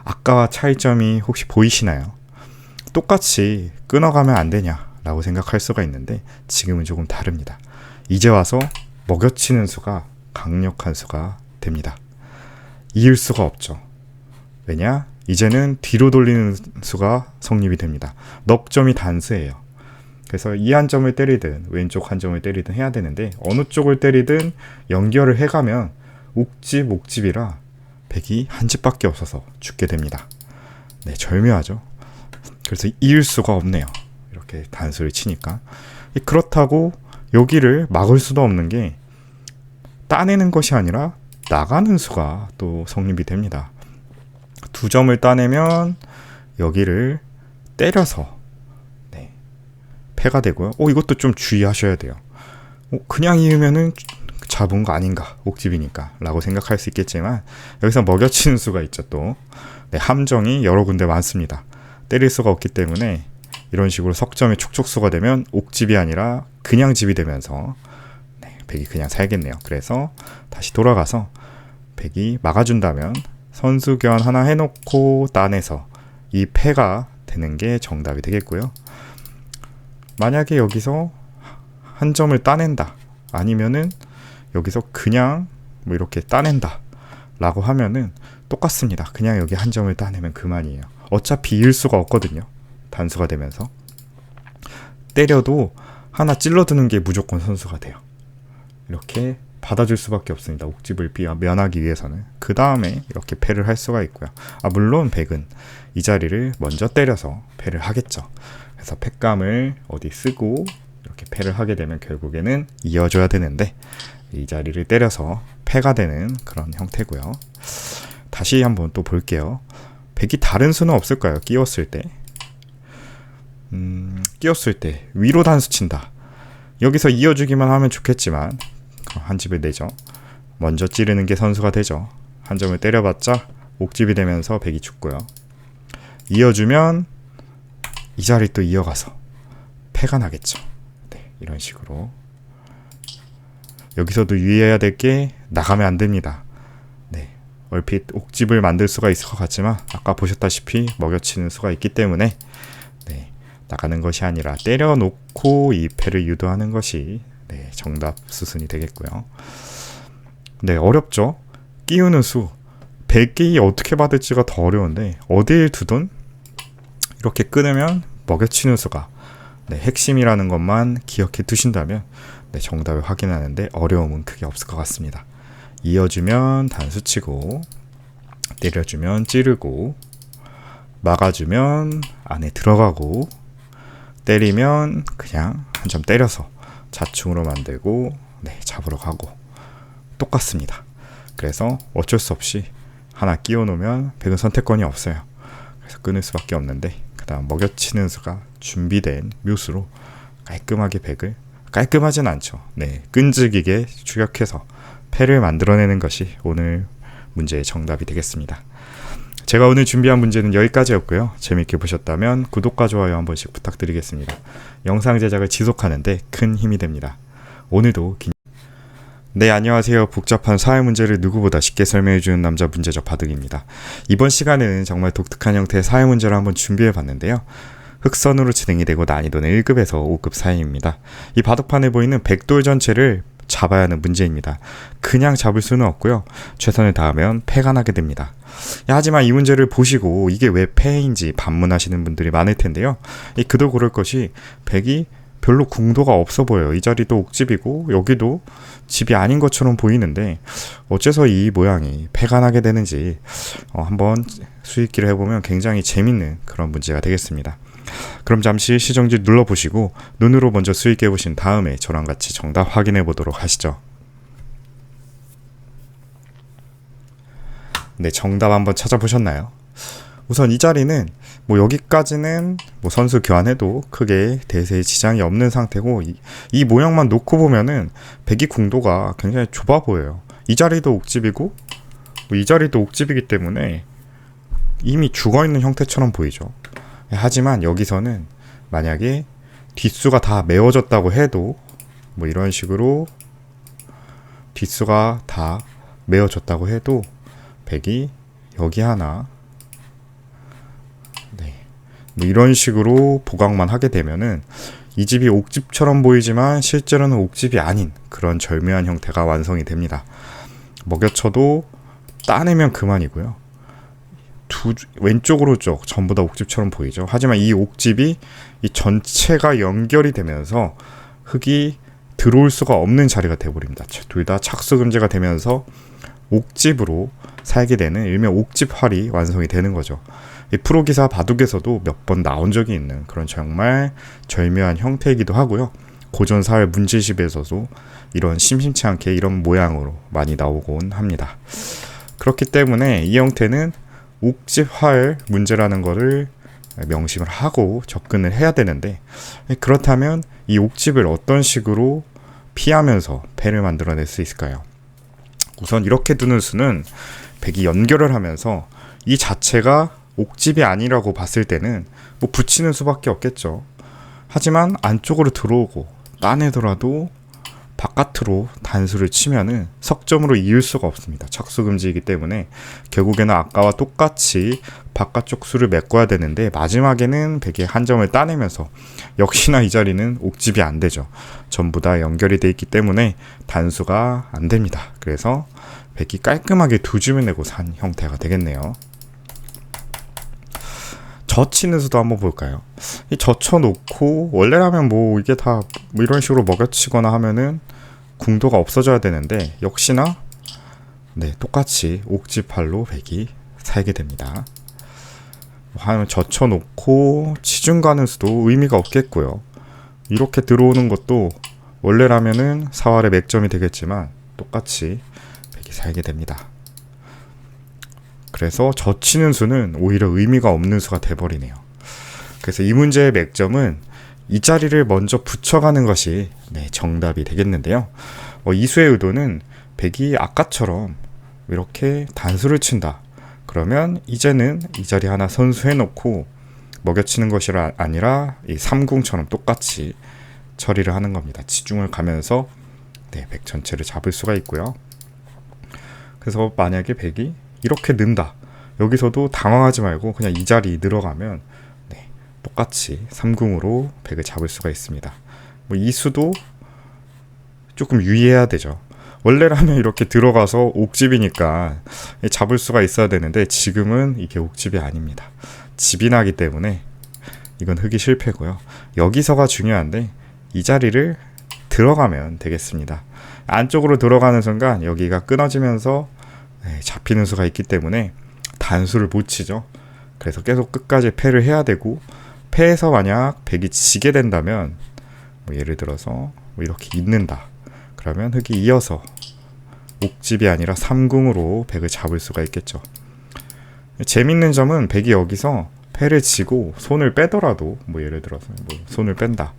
아까와 차이점이 혹시 보이시나요? 똑같이 끊어가면 안 되냐 라고 생각할 수가 있는데 지금은 조금 다릅니다. 이제 와서 먹여치는 수가 강력한 수가 됩니다. 이을 수가 없죠. 왜냐? 이제는 뒤로 돌리는 수가 성립이 됩니다. 넉 점이 단수예요. 그래서 이 한 점을 때리든 왼쪽 한 점을 때리든 해야 되는데 어느 쪽을 때리든 연결을 해가면 옥집, 옥집이라 백이 한 집밖에 없어서 죽게 됩니다. 네, 절묘하죠. 그래서 이을 수가 없네요. 이렇게 단수를 치니까. 그렇다고 여기를 막을 수도 없는 게 따내는 것이 아니라 나가는 수가 또 성립이 됩니다. 두 점을 따내면 여기를 때려서 패가 되고요. 이것도 좀 주의하셔야 돼요. 그냥 이으면은 잡은 거 아닌가, 옥집이니까 라고 생각할 수 있겠지만 여기서 먹여치는 수가 있죠. 또 함정이 여러 군데 많습니다. 때릴 수가 없기 때문에 이런 식으로 석점이 촉촉수가 되면 옥집이 아니라 그냥 집이 되면서 백이 그냥 살겠네요. 그래서 다시 돌아가서 백이 막아준다면 선수견 하나 해놓고 따내서 이 패가 되는 게 정답이 되겠고요. 만약에 여기서 한 점을 따낸다 아니면은 여기서 그냥 이렇게 따낸다 라고 하면은 똑같습니다. 그냥 여기 한 점을 따내면 그만이에요. 어차피 이을 수가 없거든요. 단수가 되면서 때려도 하나 찔러드는 게 무조건 선수가 돼요. 이렇게 받아줄 수밖에 없습니다. 옥집을 면하기 위해서는. 그 다음에 이렇게 패를 할 수가 있고요. 물론 백은 이 자리를 먼저 때려서 패를 하겠죠. 그래서 패감을 어디 쓰고 이렇게 패를 하게 되면 결국에는 이어줘야 되는데 이 자리를 때려서 패가 되는 그런 형태고요. 다시 한번 또 볼게요. 백이 다른 수는 없을까요? 끼웠을 때 끼웠을 때 위로 단수 친다. 여기서 이어주기만 하면 좋겠지만 한 집을 내죠. 먼저 찌르는 게 선수가 되죠. 한 점을 때려봤자 옥집이 되면서 백이 죽고요. 이어주면 이 자리 또 이어가서 패가 나겠죠. 네, 이런 식으로. 여기서도 유의해야 될 게 나가면 안 됩니다. 네, 얼핏 옥집을 만들 수가 있을 것 같지만 아까 보셨다시피 먹여치는 수가 있기 때문에 네, 나가는 것이 아니라 때려놓고 이 패를 유도하는 것이 네, 정답 수순이 되겠고요. 네, 어렵죠? 끼우는 수. 100개 어떻게 받을지가 더 어려운데 어디에 두든 이렇게 끊으면 먹여치는 수가 네, 핵심이라는 것만 기억해 두신다면 네, 정답을 확인하는데 어려움은 크게 없을 것 같습니다. 이어주면 단수 치고 때려주면 찌르고 막아주면 안에 들어가고 때리면 그냥 한 점 때려서 자충으로 만들고 네, 잡으러 가고 똑같습니다. 그래서 어쩔 수 없이 하나 끼워 놓으면 백은 선택권이 없어요. 그래서 끊을 수밖에 없는데 그 다음 먹여치는 수가 준비된 묘수로 깔끔하게 백을 깔끔하진 않죠. 네, 끈질기게 추격해서 패를 만들어내는 것이 오늘 문제의 정답이 되겠습니다. 제가 오늘 준비한 문제는 여기까지였고요. 재밌게 보셨다면 구독과 좋아요 한 번씩 부탁드리겠습니다. 영상 제작을 지속하는데 큰 힘이 됩니다. 오늘도 네, 안녕하세요. 복잡한 사회 문제를 누구보다 쉽게 설명해주는 남자 문제적 바둑입니다. 이번 시간에는 정말 독특한 형태의 사회 문제를 한번 준비해봤는데요. 흑선으로 진행이 되고 난이도는 1급에서 5급 사이입니다. 이 바둑판에 보이는 백돌 전체를 잡아야 하는 문제입니다. 그냥 잡을 수는 없고요. 최선을 다하면 패가 나게 됩니다. 하지만 이 문제를 보시고 이게 왜 패인지 반문하시는 분들이 많을 텐데요. 그도 그럴 것이 백이 별로 궁도가 없어 보여요. 이 자리도 옥집이고 여기도 집이 아닌 것처럼 보이는데 어째서 이 모양이 패가 나게 되는지 한번 수익기를 해보면 굉장히 재밌는 그런 문제가 되겠습니다. 그럼 잠시 시정지 눌러보시고 눈으로 먼저 수익해 보신 다음에 저랑 같이 정답 확인해 보도록 하시죠. 네, 정답 한번 찾아보셨나요? 우선 이 자리는 여기까지는 선수 교환해도 크게 대세에 지장이 없는 상태고 이 모양만 놓고 보면은 백이 궁도가 굉장히 좁아 보여요. 이 자리도 옥집이고 이 자리도 옥집이기 때문에 이미 죽어있는 형태처럼 보이죠. 하지만 여기서는 만약에 뒷수가 다 메워졌다고 해도 이런 식으로 뒷수가 다 메워졌다고 해도 백이 여기 하나 이런 식으로 보강만 하게 되면은 이 집이 옥집처럼 보이지만 실제로는 옥집이 아닌 그런 절묘한 형태가 완성이 됩니다. 먹여쳐도 따내면 그만이고요. 왼쪽 오른쪽 전부 다 옥집처럼 보이죠. 하지만 이 옥집이 이 전체가 연결이 되면서 흑이 들어올 수가 없는 자리가 되어버립니다. 둘 다 착수금지가 되면서 옥집으로 살게 되는 일명 옥집활이 완성이 되는 거죠. 이 프로기사 바둑에서도 몇 번 나온 적이 있는 그런 정말 절묘한 형태이기도 하고요. 고전 사회 문제집에서도 이런 심심치 않게 이런 모양으로 많이 나오곤 합니다. 그렇기 때문에 이 형태는 옥집활 문제라는 거를 명심을 하고 접근을 해야 되는데 그렇다면 이 옥집을 어떤 식으로 피하면서 패를 만들어낼 수 있을까요? 우선 이렇게 두는 수는 백이 연결을 하면서 이 자체가 옥집이 아니라고 봤을 때는 붙이는 수밖에 없겠죠. 하지만 안쪽으로 들어오고 따내더라도 바깥으로 단수를 치면은 석점으로 이을 수가 없습니다. 착수금지이기 때문에 결국에는 아까와 똑같이 바깥쪽 수를 메꿔야 되는데 마지막에는 백이 한 점을 따내면서 역시나 이 자리는 옥집이 안 되죠. 전부 다 연결이 돼 있기 때문에 단수가 안 됩니다. 그래서 백이 깔끔하게 두 점을 내고 산 형태가 되겠네요. 젖히는 수도 한번 볼까요? 이 젖혀놓고 원래라면 이게 다 이런 식으로 먹여치거나 하면은 궁도가 없어져야 되는데 역시나 똑같이 옥지팔로 백이 살게 됩니다. 하면 젖혀놓고 치중 가는 수도 의미가 없겠고요. 이렇게 들어오는 것도 원래라면은 사활의 맥점이 되겠지만 똑같이 백이 살게 됩니다. 그래서 젖히는 수는 오히려 의미가 없는 수가 돼버리네요. 그래서 이 문제의 맥점은 이 자리를 먼저 붙여가는 것이 정답이 되겠는데요. 이 수의 의도는 백이 아까처럼 이렇게 단수를 친다. 그러면 이제는 이 자리 하나 선수해놓고 먹여치는 것이 아니라 이 삼궁처럼 똑같이 처리를 하는 겁니다. 치중을 가면서 백 전체를 잡을 수가 있고요. 그래서 만약에 백이 이렇게 는다. 여기서도 당황하지 말고 그냥 이 자리 늘어가면 똑같이 삼궁으로 백을 잡을 수가 있습니다. 이 수도 조금 유의해야 되죠. 원래라면 이렇게 들어가서 옥집이니까 잡을 수가 있어야 되는데 지금은 이게 옥집이 아닙니다. 집이 나기 때문에 이건 흑이 실패고요. 여기서가 중요한데 이 자리를 들어가면 되겠습니다. 안쪽으로 들어가는 순간 여기가 끊어지면서 잡히는 수가 있기 때문에 단수를 못 치죠. 그래서 계속 끝까지 패를 해야 되고, 패에서 만약 백이 지게 된다면 예를 들어서 이렇게 잇는다. 그러면 흑이 이어서 옥집이 아니라 삼궁으로 백을 잡을 수가 있겠죠. 재밌는 점은 백이 여기서 패를 지고 손을 빼더라도 예를 들어서 손을 뺀다.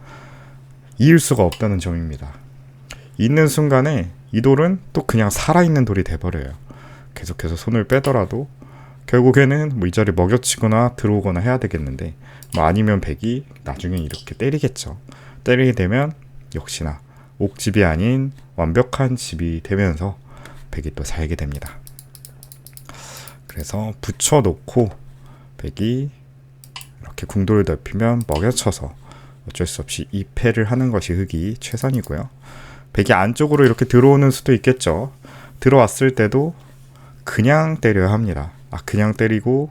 이을 수가 없다는 점입니다. 있는 순간에 이 돌은 또 그냥 살아있는 돌이 돼버려요. 계속해서 손을 빼더라도 결국에는 이 자리 먹여치거나 들어오거나 해야 되겠는데 아니면 백이 나중에 이렇게 때리겠죠. 때리게 되면 역시나 옥집이 아닌 완벽한 집이 되면서 백이 또 살게 됩니다. 그래서 붙여놓고 백이 이렇게 궁도를 넓히면 먹여쳐서 어쩔 수 없이 2패를 하는 것이 흑이 최선이고요. 백이 안쪽으로 이렇게 들어오는 수도 있겠죠. 들어왔을 때도 그냥 때려야 합니다. 그냥 때리고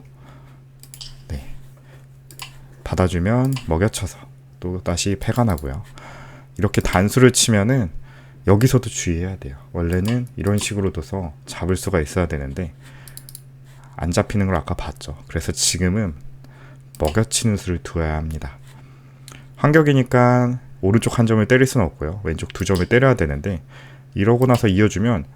받아주면 먹여쳐서 또 다시 패가 나고요. 이렇게 단수를 치면은 여기서도 주의해야 돼요. 원래는 이런 식으로 둬서 잡을 수가 있어야 되는데 안 잡히는 걸 아까 봤죠. 그래서 지금은 먹여치는 수를 두어야 합니다. 환격이니까 오른쪽 한 점을 때릴 수는 없고요. 왼쪽 두 점을 때려야 되는데 이러고 나서 이어주면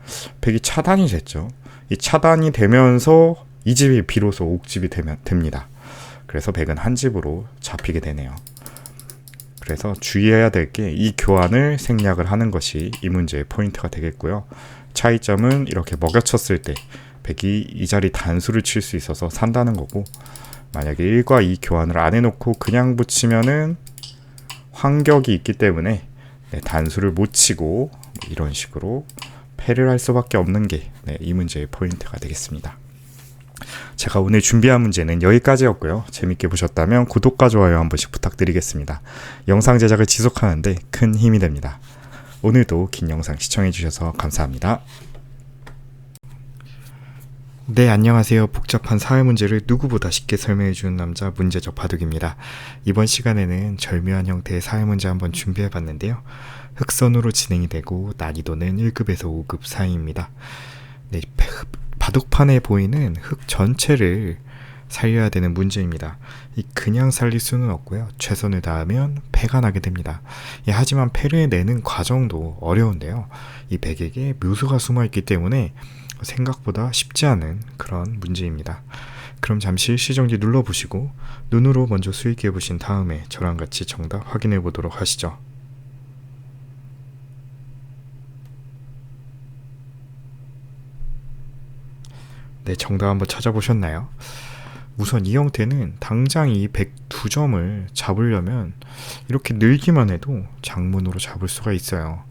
백이 차단이 됐죠. 이 차단이 되면서 이 집이 비로소 옥집이 됩니다. 그래서 백은 한 집으로 잡히게 되네요. 그래서 주의해야 될 게 이 교환을 생략을 하는 것이 이 문제의 포인트가 되겠고요. 차이점은 이렇게 먹여쳤을 때 백이 이 자리 단수를 칠 수 있어서 산다는 거고, 만약에 1과 2 교환을 안 해놓고 그냥 붙이면은 환격이 있기 때문에 단수를 못 치고 이런 식으로 패를 할 수밖에 없는 게 이 문제의 포인트가 되겠습니다. 제가 오늘 준비한 문제는 여기까지였고요. 재밌게 보셨다면 구독과 좋아요 한 번씩 부탁드리겠습니다. 영상 제작을 지속하는데 큰 힘이 됩니다. 오늘도 긴 영상 시청해주셔서 감사합니다. 네, 안녕하세요. 복잡한 사회 문제를 누구보다 쉽게 설명해주는 남자 문제적 바둑입니다. 이번 시간에는 절묘한 형태의 사회 문제 한번 준비해봤는데요. 흑선으로 진행이 되고 난이도는 1급에서 5급 사이입니다. 네, 바둑판에 보이는 흑 전체를 살려야 되는 문제입니다. 그냥 살릴 수는 없고요. 최선을 다하면 패가 나게 됩니다. 하지만 패를 내는 과정도 어려운데요. 이 백에게 묘수가 숨어있기 때문에 생각보다 쉽지 않은 그런 문제입니다. 그럼 잠시 시정지 눌러보시고 눈으로 먼저 수익해 보신 다음에 저랑 같이 정답 확인해 보도록 하시죠. 네, 정답 한번 찾아보셨나요? 우선 이 형태는 당장 이 102점을 잡으려면 이렇게 늘기만 해도 장문으로 잡을 수가 있어요.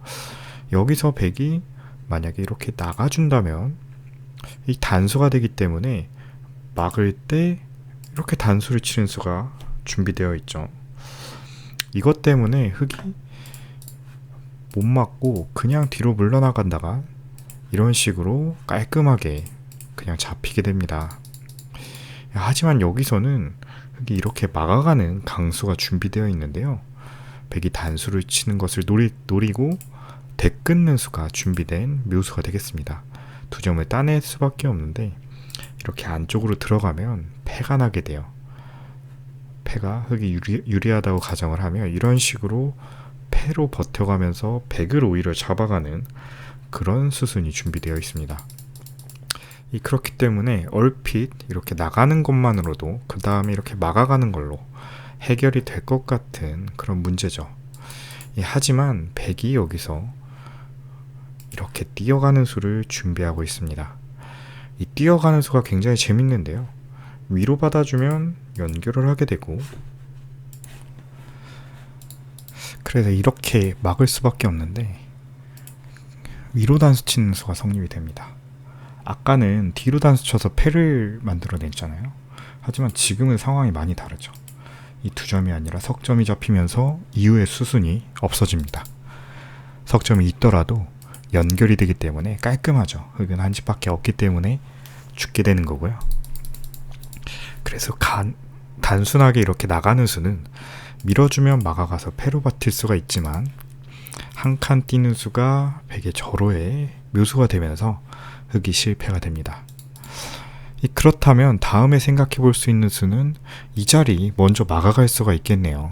여기서 백이 만약에 이렇게 나가준다면 이 단수가 되기 때문에 막을 때 이렇게 단수를 치는 수가 준비되어 있죠. 이것 때문에 흑이 못 막고 그냥 뒤로 물러나간다가 이런 식으로 깔끔하게 그냥 잡히게 됩니다. 하지만 여기서는 흑이 이렇게 막아가는 강수가 준비되어 있는데요. 백이 단수를 치는 것을 노리고 대 끊는 수가 준비된 묘수가 되겠습니다. 두 점을 따낼 수밖에 없는데 이렇게 안쪽으로 들어가면 패가 나게 돼요. 패가 흑이 유리하다고 가정을 하면 이런 식으로 패로 버텨가면서 백을 오히려 잡아가는 그런 수순이 준비되어 있습니다. 그렇기 때문에 얼핏 이렇게 나가는 것만으로도 그 다음에 이렇게 막아가는 걸로 해결이 될 것 같은 그런 문제죠. 하지만 백이 여기서 이렇게 뛰어가는 수를 준비하고 있습니다. 이 뛰어가는 수가 굉장히 재밌는데요. 위로 받아주면 연결을 하게 되고, 그래서 이렇게 막을 수밖에 없는데 위로 단수 치는 수가 성립이 됩니다. 아까는 뒤로 단수 쳐서 패를 만들어냈잖아요. 하지만 지금은 상황이 많이 다르죠. 이 두 점이 아니라 석점이 잡히면서 이후의 수순이 없어집니다. 석점이 있더라도 연결이 되기 때문에 깔끔하죠. 흑은 한 집밖에 없기 때문에 죽게 되는 거고요. 그래서 단순하게 이렇게 나가는 수는 밀어주면 막아가서 패로 버틸 수가 있지만 한 칸 뛰는 수가 백의 절호의 묘수가 되면서 흑이 실패가 됩니다. 그렇다면 다음에 생각해 볼 수 있는 수는 이 자리 먼저 막아갈 수가 있겠네요.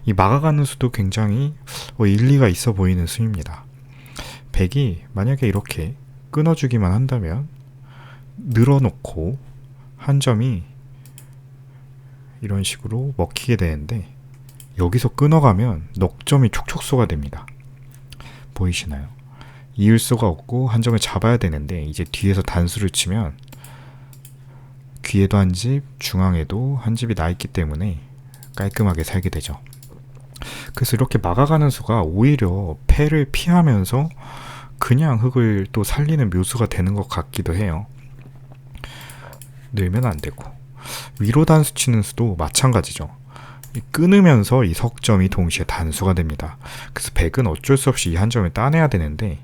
이 막아가는 수도 굉장히 일리가 있어 보이는 수입니다. 백이 만약에 이렇게 끊어주기만 한다면 늘어놓고 한 점이 이런 식으로 먹히게 되는데 여기서 끊어가면 넉점이 촉촉소가 됩니다. 보이시나요? 이을 수가 없고 한 점을 잡아야 되는데 이제 뒤에서 단수를 치면 귀에도 한 집, 중앙에도 한 집이 나 있기 때문에 깔끔하게 살게 되죠. 그래서 이렇게 막아가는 수가 오히려 패를 피하면서 그냥 흑을 또 살리는 묘수가 되는 것 같기도 해요. 늘면 안 되고, 위로 단수 치는 수도 마찬가지죠. 끊으면서 이 석점이 동시에 단수가 됩니다. 그래서 백은 어쩔 수 없이 이 한 점을 따내야 되는데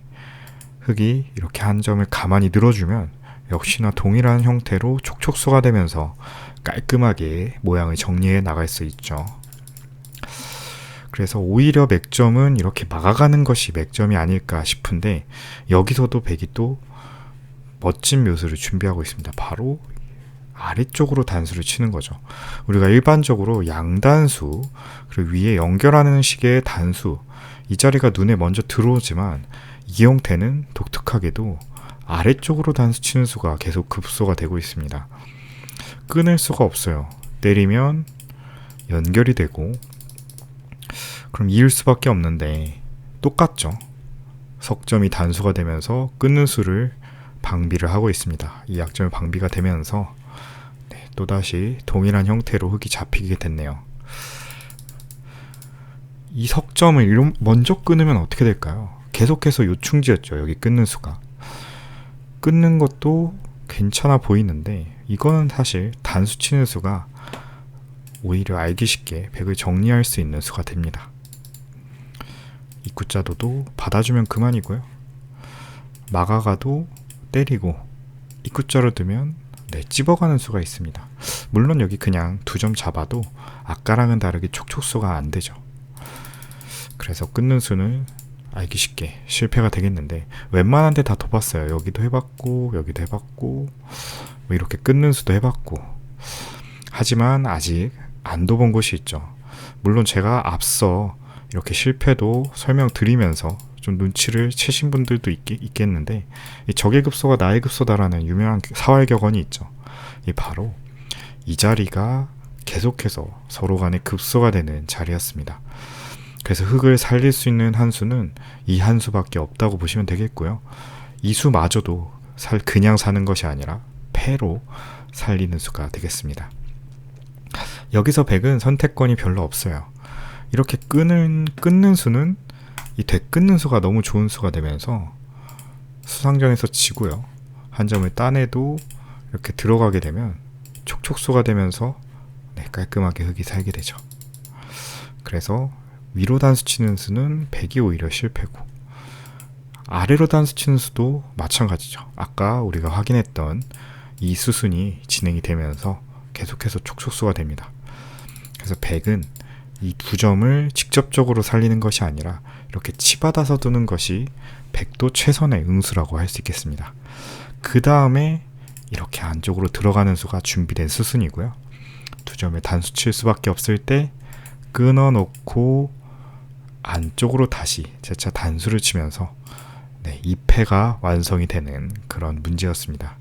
흑이 이렇게 한 점을 가만히 늘어주면 역시나 동일한 형태로 촉촉소가 되면서 깔끔하게 모양을 정리해 나갈 수 있죠. 그래서 오히려 맥점은 이렇게 막아가는 것이 맥점이 아닐까 싶은데 여기서도 백이 또 멋진 묘수를 준비하고 있습니다. 바로 아래쪽으로 단수를 치는 거죠. 우리가 일반적으로 양단수, 그리고 위에 연결하는 식의 단수, 이 자리가 눈에 먼저 들어오지만 이 형태는 독특하게도 아래쪽으로 단수 치는 수가 계속 급소가 되고 있습니다. 끊을 수가 없어요. 때리면 연결이 되고, 그럼 이을 수밖에 없는데 똑같죠. 석점이 단수가 되면서 끊는 수를 방비를 하고 있습니다. 이 약점이 방비가 되면서 또다시 동일한 형태로 흑이 잡히게 됐네요. 이 석점을 먼저 끊으면 어떻게 될까요? 계속해서 요충지였죠. 여기 끊는 수가. 끊는 것도 괜찮아 보이는데 이거는 사실 단수 치는 수가 오히려 알기 쉽게 백을 정리할 수 있는 수가 됩니다. 입구자도도 받아주면 그만이고요. 막아가도 때리고 입구자로 두면 찝어가는 수가 있습니다. 물론 여기 그냥 두 점 잡아도 아까랑은 다르게 촉촉수가 안 되죠. 그래서 끊는 수는 알기 쉽게 실패가 되겠는데 웬만한 데 다 둬봤어요. 여기도 해봤고 여기도 해봤고 뭐 이렇게 끊는 수도 해봤고, 하지만 아직 안 둬본 곳이 있죠. 물론 제가 앞서 이렇게 실패도 설명드리면서 좀 눈치를 채신 분들도 있겠는데 이 적의 급소가 나의 급소다라는 유명한 사활격언이 있죠. 바로 이 자리가 계속해서 서로 간에 급소가 되는 자리였습니다. 그래서 흑을 살릴 수 있는 한 수는 이 한 수밖에 없다고 보시면 되겠고요. 이 수마저도 그냥 사는 것이 아니라 패로 살리는 수가 되겠습니다. 여기서 백은 선택권이 별로 없어요. 이렇게 끊는 수는 이 되끊는 수가 너무 좋은 수가 되면서 수상전에서 지고요. 한 점을 따내도 이렇게 들어가게 되면 촉촉수가 되면서 깔끔하게 흑이 살게 되죠. 그래서 위로 단수 치는 수는 백이 오히려 실패고, 아래로 단수 치는 수도 마찬가지죠. 아까 우리가 확인했던 이 수순이 진행이 되면서 계속해서 촉촉수가 됩니다. 그래서 백은 이 두 점을 직접적으로 살리는 것이 아니라 이렇게 치받아서 두는 것이 백도 최선의 응수라고 할 수 있겠습니다. 그 다음에 이렇게 안쪽으로 들어가는 수가 준비된 수순이고요. 두 점을 단수 칠 수밖에 없을 때 끊어 놓고 안쪽으로 다시 재차 단수를 치면서 이 패가 완성이 되는 그런 문제였습니다.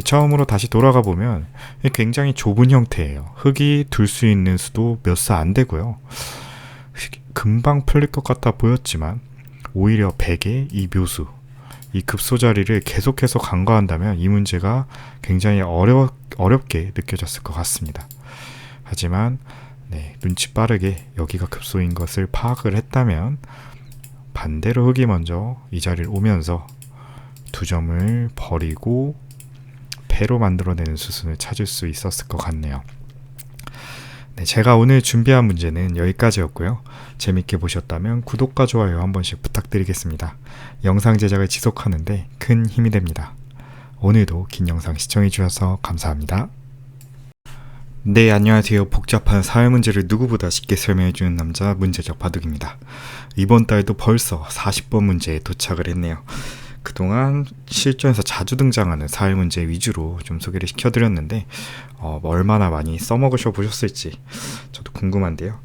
처음으로 다시 돌아가 보면 굉장히 좁은 형태예요. 흑이 둘 수 있는 수도 몇 수 안 되고요. 금방 풀릴 것 같아 보였지만 오히려 백의 이 묘수, 이 급소 자리를 계속해서 간과한다면 이 문제가 굉장히 어렵게 느껴졌을 것 같습니다. 하지만 눈치 빠르게 여기가 급소인 것을 파악을 했다면 반대로 흑이 먼저 이 자리를 오면서 두 점을 버리고 패로 만들어내는 수순을 찾을 수 있었을 것 같네요. 제가 오늘 준비한 문제는 여기까지였고요. 재밌게 보셨다면 구독과 좋아요 한 번씩 부탁드리겠습니다. 영상 제작을 지속하는데 큰 힘이 됩니다. 오늘도 긴 영상 시청해주셔서 감사합니다. 네, 안녕하세요. 복잡한 사회 문제를 누구보다 쉽게 설명해주는 남자 문제적 바둑입니다. 이번 달도 벌써 40번 문제에 도착을 했네요. 그동안 실전에서 자주 등장하는 사회 문제 위주로 좀 소개를 시켜드렸는데 얼마나 많이 써먹으셔 보셨을지 저도 궁금한데요.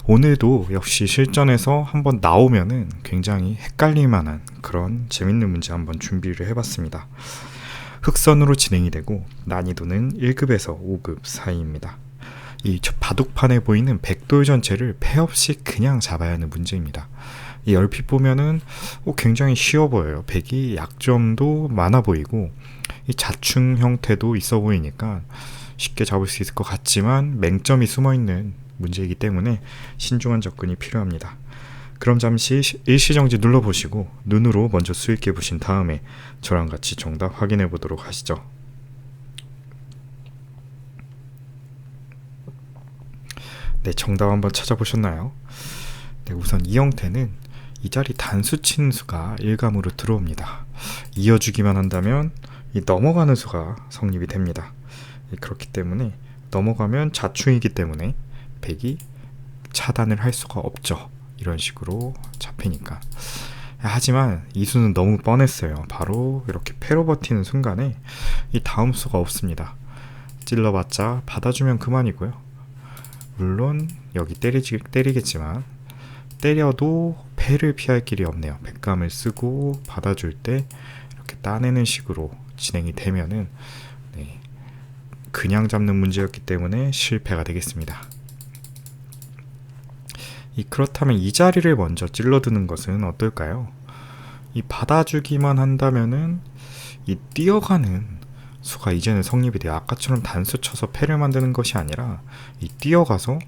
오늘도 역시 실전에서 한번 나오면은 굉장히 헷갈릴 만한 그런 재밌는 문제 한번 준비를 해봤습니다. 흑선으로 진행이 되고 난이도는 1급에서 5급 사이입니다. 이 바둑판에 보이는 백돌 전체를 패 없이 그냥 잡아야 하는 문제입니다. 이 얼핏 보면은 굉장히 쉬워 보여요. 백이 약점도 많아 보이고 이 자충 형태도 있어 보이니까 쉽게 잡을 수 있을 것 같지만 맹점이 숨어있는 문제이기 때문에 신중한 접근이 필요합니다. 그럼 잠시 일시정지 눌러보시고 눈으로 먼저 수익해 보신 다음에 저랑 같이 정답 확인해 보도록 하시죠. 네, 정답 한번 찾아보셨나요? 네, 우선 이 형태는 이 자리 단수 치는 수가 일감으로 들어옵니다. 이어주기만 한다면 이 넘어가는 수가 성립이 됩니다. 그렇기 때문에 넘어가면 자충이기 때문에 백이 차단을 할 수가 없죠. 이런 식으로 잡히니까. 하지만 이 수는 너무 뻔했어요. 바로 이렇게 패로 버티는 순간에 이 다음 수가 없습니다. 찔러봤자 받아주면 그만이고요. 물론 여기 때리겠지만 때려도 패를 피할 길이 없네요. 백감을 쓰고 받아줄 때 이렇게 따내는 식으로 진행이 되면은 그냥 잡는 문제였기 때문에 실패가 되겠습니다. 그렇다면 이 자리를 먼저 찔러두는 것은 어떨까요? 이 받아주기만 한다면은 이 뛰어가는 수가 이제는 성립이 돼요. 아까처럼 단수 쳐서 패를 만드는 것이 아니라 이 뛰어가서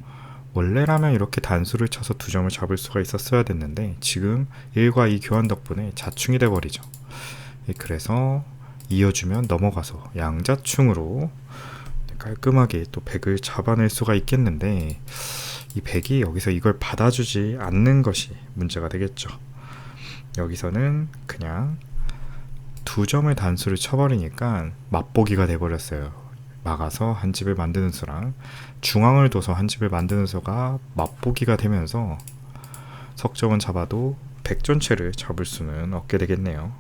원래라면 이렇게 단수를 쳐서 두 점을 잡을 수가 있었어야 됐는데 지금 1과 2 교환 덕분에 자충이 돼버리죠. 그래서 이어주면 넘어가서 양자충으로 깔끔하게 또 백을 잡아낼 수가 있겠는데 이 백이 여기서 이걸 받아주지 않는 것이 문제가 되겠죠. 여기서는 그냥 두 점을 단수를 쳐버리니까 맛보기가 돼버렸어요. 막아서 한 집을 만드는 수랑 중앙을 둬서 한 집을 만드는 수가 맛보기가 되면서 석점은 잡아도 백 전체를 잡을 수는 없게 되겠네요.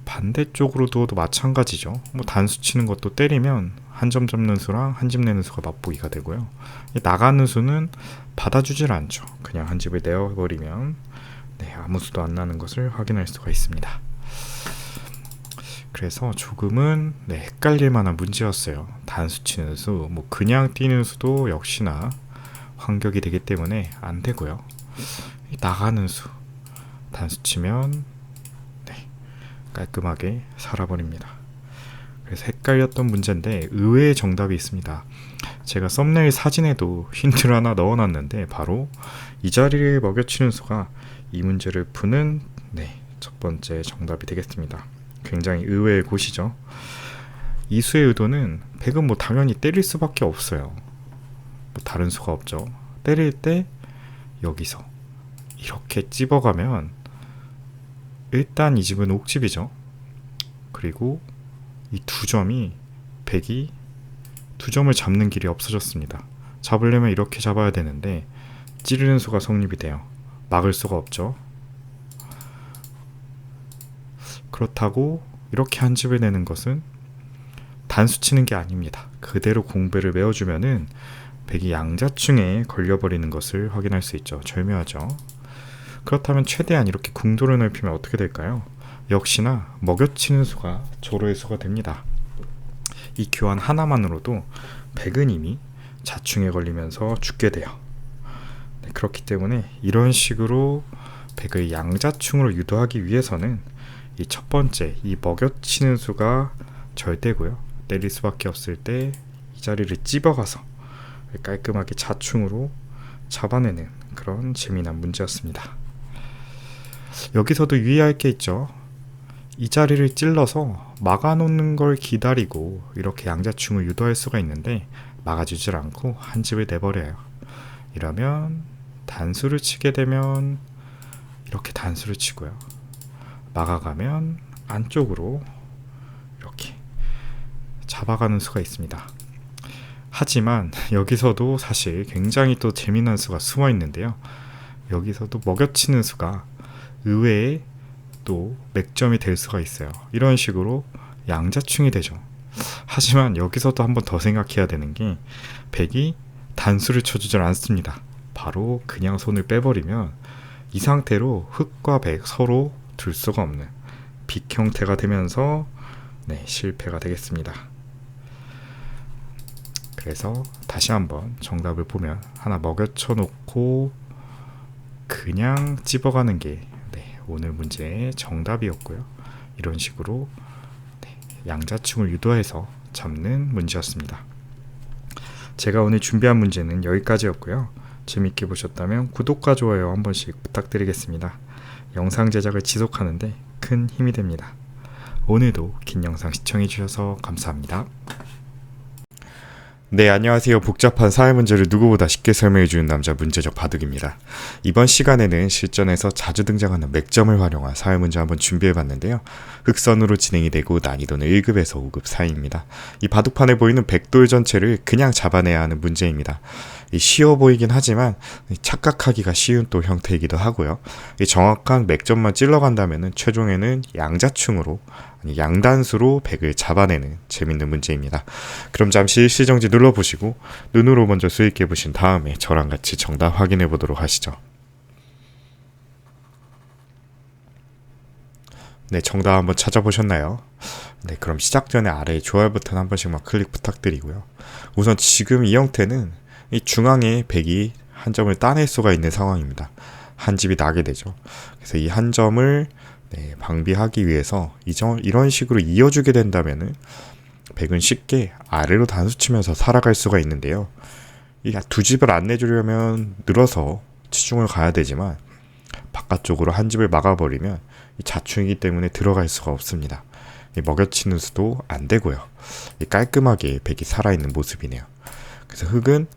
반대쪽으로 두어도 마찬가지죠. 단수 치는 것도 때리면 한 점 잡는 수랑 한 집 내는 수가 맛보기가 되고요. 나가는 수는 받아주질 않죠. 그냥 한 집을 내어버리면 아무 수도 안 나는 것을 확인할 수가 있습니다. 그래서 조금은 헷갈릴 만한 문제였어요. 단수 치는 수, 그냥 뛰는 수도 역시나 환격이 되기 때문에 안 되고요. 나가는 수, 단수 치면 깔끔하게 살아버립니다. 그래서 헷갈렸던 문제인데 의외의 정답이 있습니다. 제가 썸네일 사진에도 힌트를 하나 넣어놨는데 바로 이 자리를 먹여치는 수가 이 문제를 푸는 첫 번째 정답이 되겠습니다. 굉장히 의외의 곳이죠. 이 수의 의도는 백은 당연히 때릴 수밖에 없어요. 다른 수가 없죠. 때릴 때 여기서 이렇게 찝어가면 일단 이 집은 옥집이죠. 그리고 이 두 점이 백이 두 점을 잡는 길이 없어졌습니다. 잡으려면 이렇게 잡아야 되는데 찌르는 수가 성립이 돼요. 막을 수가 없죠. 그렇다고 이렇게 한 집을 내는 것은 단수 치는 게 아닙니다. 그대로 공배를 메워주면은 백이 양자충에 걸려버리는 것을 확인할 수 있죠. 절묘하죠. 그렇다면 최대한 이렇게 궁도를 넓히면 어떻게 될까요? 역시나 먹여치는 수가 조로의 수가 됩니다. 이 교환 하나만으로도 백은 이미 자충에 걸리면서 죽게 돼요. 네, 그렇기 때문에 이런 식으로 백을 양자충으로 유도하기 위해서는 이 첫 번째 이 먹여치는 수가 절대고요. 때릴 수밖에 없을 때 이 자리를 찝어가서 깔끔하게 자충으로 잡아내는 그런 재미난 문제였습니다. 여기서도 유의할 게 있죠. 이 자리를 찔러서 막아놓는 걸 기다리고 이렇게 양자충을 유도할 수가 있는데 막아주질 않고 한 집을 내버려요. 이러면 단수를 치게 되면 이렇게 단수를 치고요. 막아가면 안쪽으로 이렇게 잡아가는 수가 있습니다. 하지만 여기서도 사실 굉장히 또 재미난 수가 숨어 있는데요. 여기서도 먹여치는 수가 의외에 또 맥점이 될 수가 있어요. 이런 식으로 양자충이 되죠. 하지만 여기서도 한번 더 생각해야 되는 게 백이 단수를 쳐주질 않습니다. 바로 그냥 손을 빼버리면 이 상태로 흑과 백 서로 둘 수가 없는 빅 형태가 되면서 실패가 되겠습니다. 그래서 다시 한번 정답을 보면 하나 먹여쳐 놓고 그냥 찝어가는 게 오늘 문제의 정답이었고요. 이런 식으로 양자충을 유도해서 잡는 문제였습니다. 제가 오늘 준비한 문제는 여기까지였고요. 재밌게 보셨다면 구독과 좋아요 한 번씩 부탁드리겠습니다. 영상 제작을 지속하는데 큰 힘이 됩니다. 오늘도 긴 영상 시청해주셔서 감사합니다. 네, 안녕하세요. 복잡한 사회 문제를 누구보다 쉽게 설명해주는 남자 문제적 바둑입니다. 이번 시간에는 실전에서 자주 등장하는 맥점을 활용한 사회 문제 한번 준비해봤는데요. 흑선으로 진행이 되고 난이도는 1급에서 5급 사이입니다. 이 바둑판에 보이는 백돌 전체를 그냥 잡아내야 하는 문제입니다. 쉬워 보이긴 하지만 착각하기가 쉬운 또 형태이기도 하고요. 정확한 맥점만 찔러간다면 최종에는 양자충으로 아니 양단수로 백을 잡아내는 재밌는 문제입니다. 그럼 잠시 일시정지 눌러보시고 눈으로 먼저 수익해 보신 다음에 저랑 같이 정답 확인해 보도록 하시죠. 네, 정답 한번 찾아보셨나요? 네, 그럼 시작 전에 아래 좋아요 버튼 한 번씩만 클릭 부탁드리고요. 우선 지금 이 형태는 이 중앙에 백이 한 점을 따낼 수가 있는 상황입니다. 한 집이 나게 되죠. 그래서 이 한 점을 방비하기 위해서 이런 식으로 이어주게 된다면은 백은 쉽게 아래로 단수 치면서 살아갈 수가 있는데요. 이 두 집을 안 내주려면 늘어서 치중을 가야 되지만 바깥쪽으로 한 집을 막아버리면 이 자충이기 때문에 들어갈 수가 없습니다. 먹여치는 수도 안 되고요. 깔끔하게 백이 살아있는 모습이네요. 그래서 흑은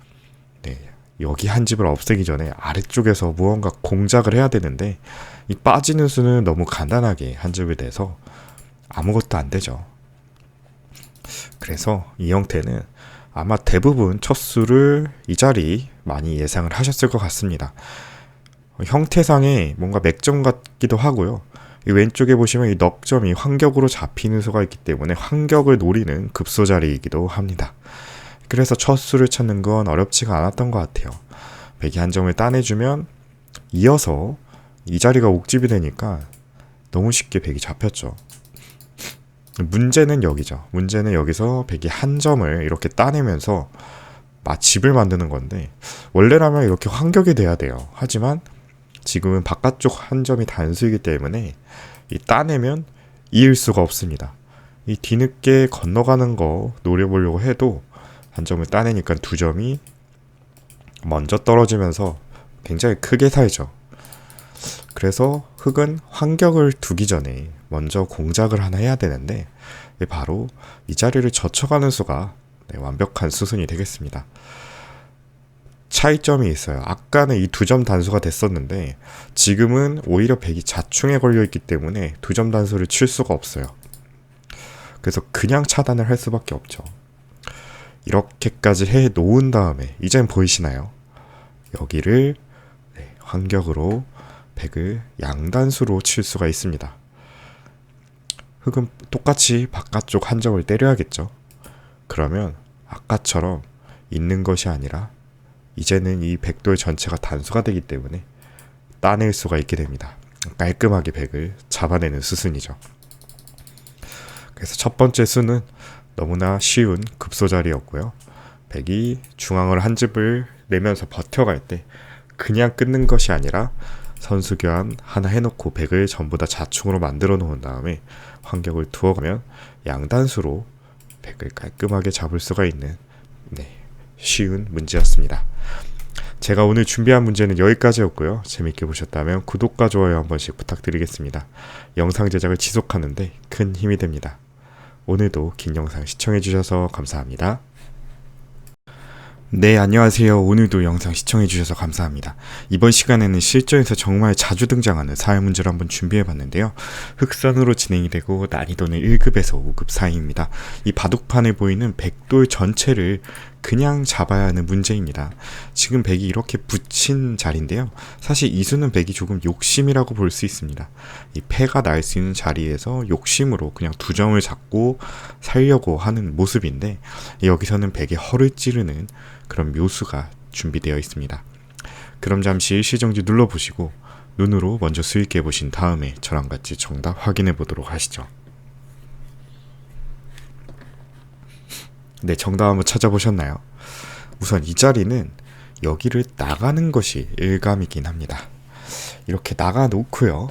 여기 한 집을 없애기 전에 아래쪽에서 무언가 공작을 해야 되는데 이 빠지는 수는 너무 간단하게 한 집을 내서 아무것도 안 되죠. 그래서 이 형태는 아마 대부분 첫 수를 이 자리 많이 예상을 하셨을 것 같습니다. 형태상에 뭔가 맥점 같기도 하고요. 이 왼쪽에 보시면 이 넉점이 환격으로 잡히는 수가 있기 때문에 환격을 노리는 급소 자리이기도 합니다. 그래서 첫 수를 찾는 건 어렵지가 않았던 것 같아요. 백이 한 점을 따내주면 이어서 이 자리가 옥집이 되니까 너무 쉽게 백이 잡혔죠. 문제는 여기죠. 문제는 여기서 백이 한 점을 이렇게 따내면서 집을 만드는 건데 원래라면 이렇게 환격이 돼야 돼요. 하지만 지금은 바깥쪽 한 점이 단수이기 때문에 이 따내면 이을 수가 없습니다. 이 뒤늦게 건너가는 거 노려보려고 해도 한 점을 따내니까 두 점이 먼저 떨어지면서 굉장히 크게 살죠. 그래서 흑은 환격을 두기 전에 먼저 공작을 하나 해야 되는데 바로 이 자리를 젖혀가는 수가 완벽한 수순이 되겠습니다. 차이점이 있어요. 아까는 이 두 점 단수가 됐었는데 지금은 오히려 백이 자충에 걸려있기 때문에 두 점 단수를 칠 수가 없어요. 그래서 그냥 차단을 할 수밖에 없죠. 이렇게까지 해 놓은 다음에 이젠 보이시나요? 여기를 환격으로 백을 양단수로 칠 수가 있습니다. 흑은 똑같이 바깥쪽 한 점을 때려야겠죠. 그러면 아까처럼 있는 것이 아니라 이제는 이 백돌 전체가 단수가 되기 때문에 따낼 수가 있게 됩니다. 깔끔하게 백을 잡아내는 수순이죠. 그래서 첫 번째 수는 너무나 쉬운 급소자리였고요. 백이 중앙을 한 즙을 내면서 버텨갈 때 그냥 끊는 것이 아니라 선수 교환 하나 해놓고 백을 전부 다 좌충으로 만들어 놓은 다음에 환격을 두어가면 양단수로 백을 깔끔하게 잡을 수가 있는 쉬운 문제였습니다. 제가 오늘 준비한 문제는 여기까지였고요. 재밌게 보셨다면 구독과 좋아요 한 번씩 부탁드리겠습니다. 영상 제작을 지속하는데 큰 힘이 됩니다. 오늘도 긴 영상 시청해주셔서 감사합니다. 네, 안녕하세요. 오늘도 영상 시청해주셔서 감사합니다. 이번 시간에는 실전에서 정말 자주 등장하는 사회문제를 한번 준비해봤는데요. 흑선으로 진행이 되고 난이도는 1급에서 5급 사이입니다. 이 바둑판에 보이는 백돌 전체를 그냥 잡아야 하는 문제입니다. 지금 백이 이렇게 붙인 자리인데요. 사실 이 수는 백이 조금 욕심이라고 볼 수 있습니다. 이 패가 날 수 있는 자리에서 욕심으로 그냥 두 점을 잡고 살려고 하는 모습인데 여기서는 백의 허를 찌르는 그런 묘수가 준비되어 있습니다. 그럼 잠시 일시정지 눌러보시고 눈으로 먼저 수익해 보신 다음에 저랑 같이 정답 확인해 보도록 하시죠. 네, 정답 한번 찾아보셨나요? 우선 이 자리는 여기를 나가는 것이 일감이긴 합니다. 이렇게 나가 놓고요.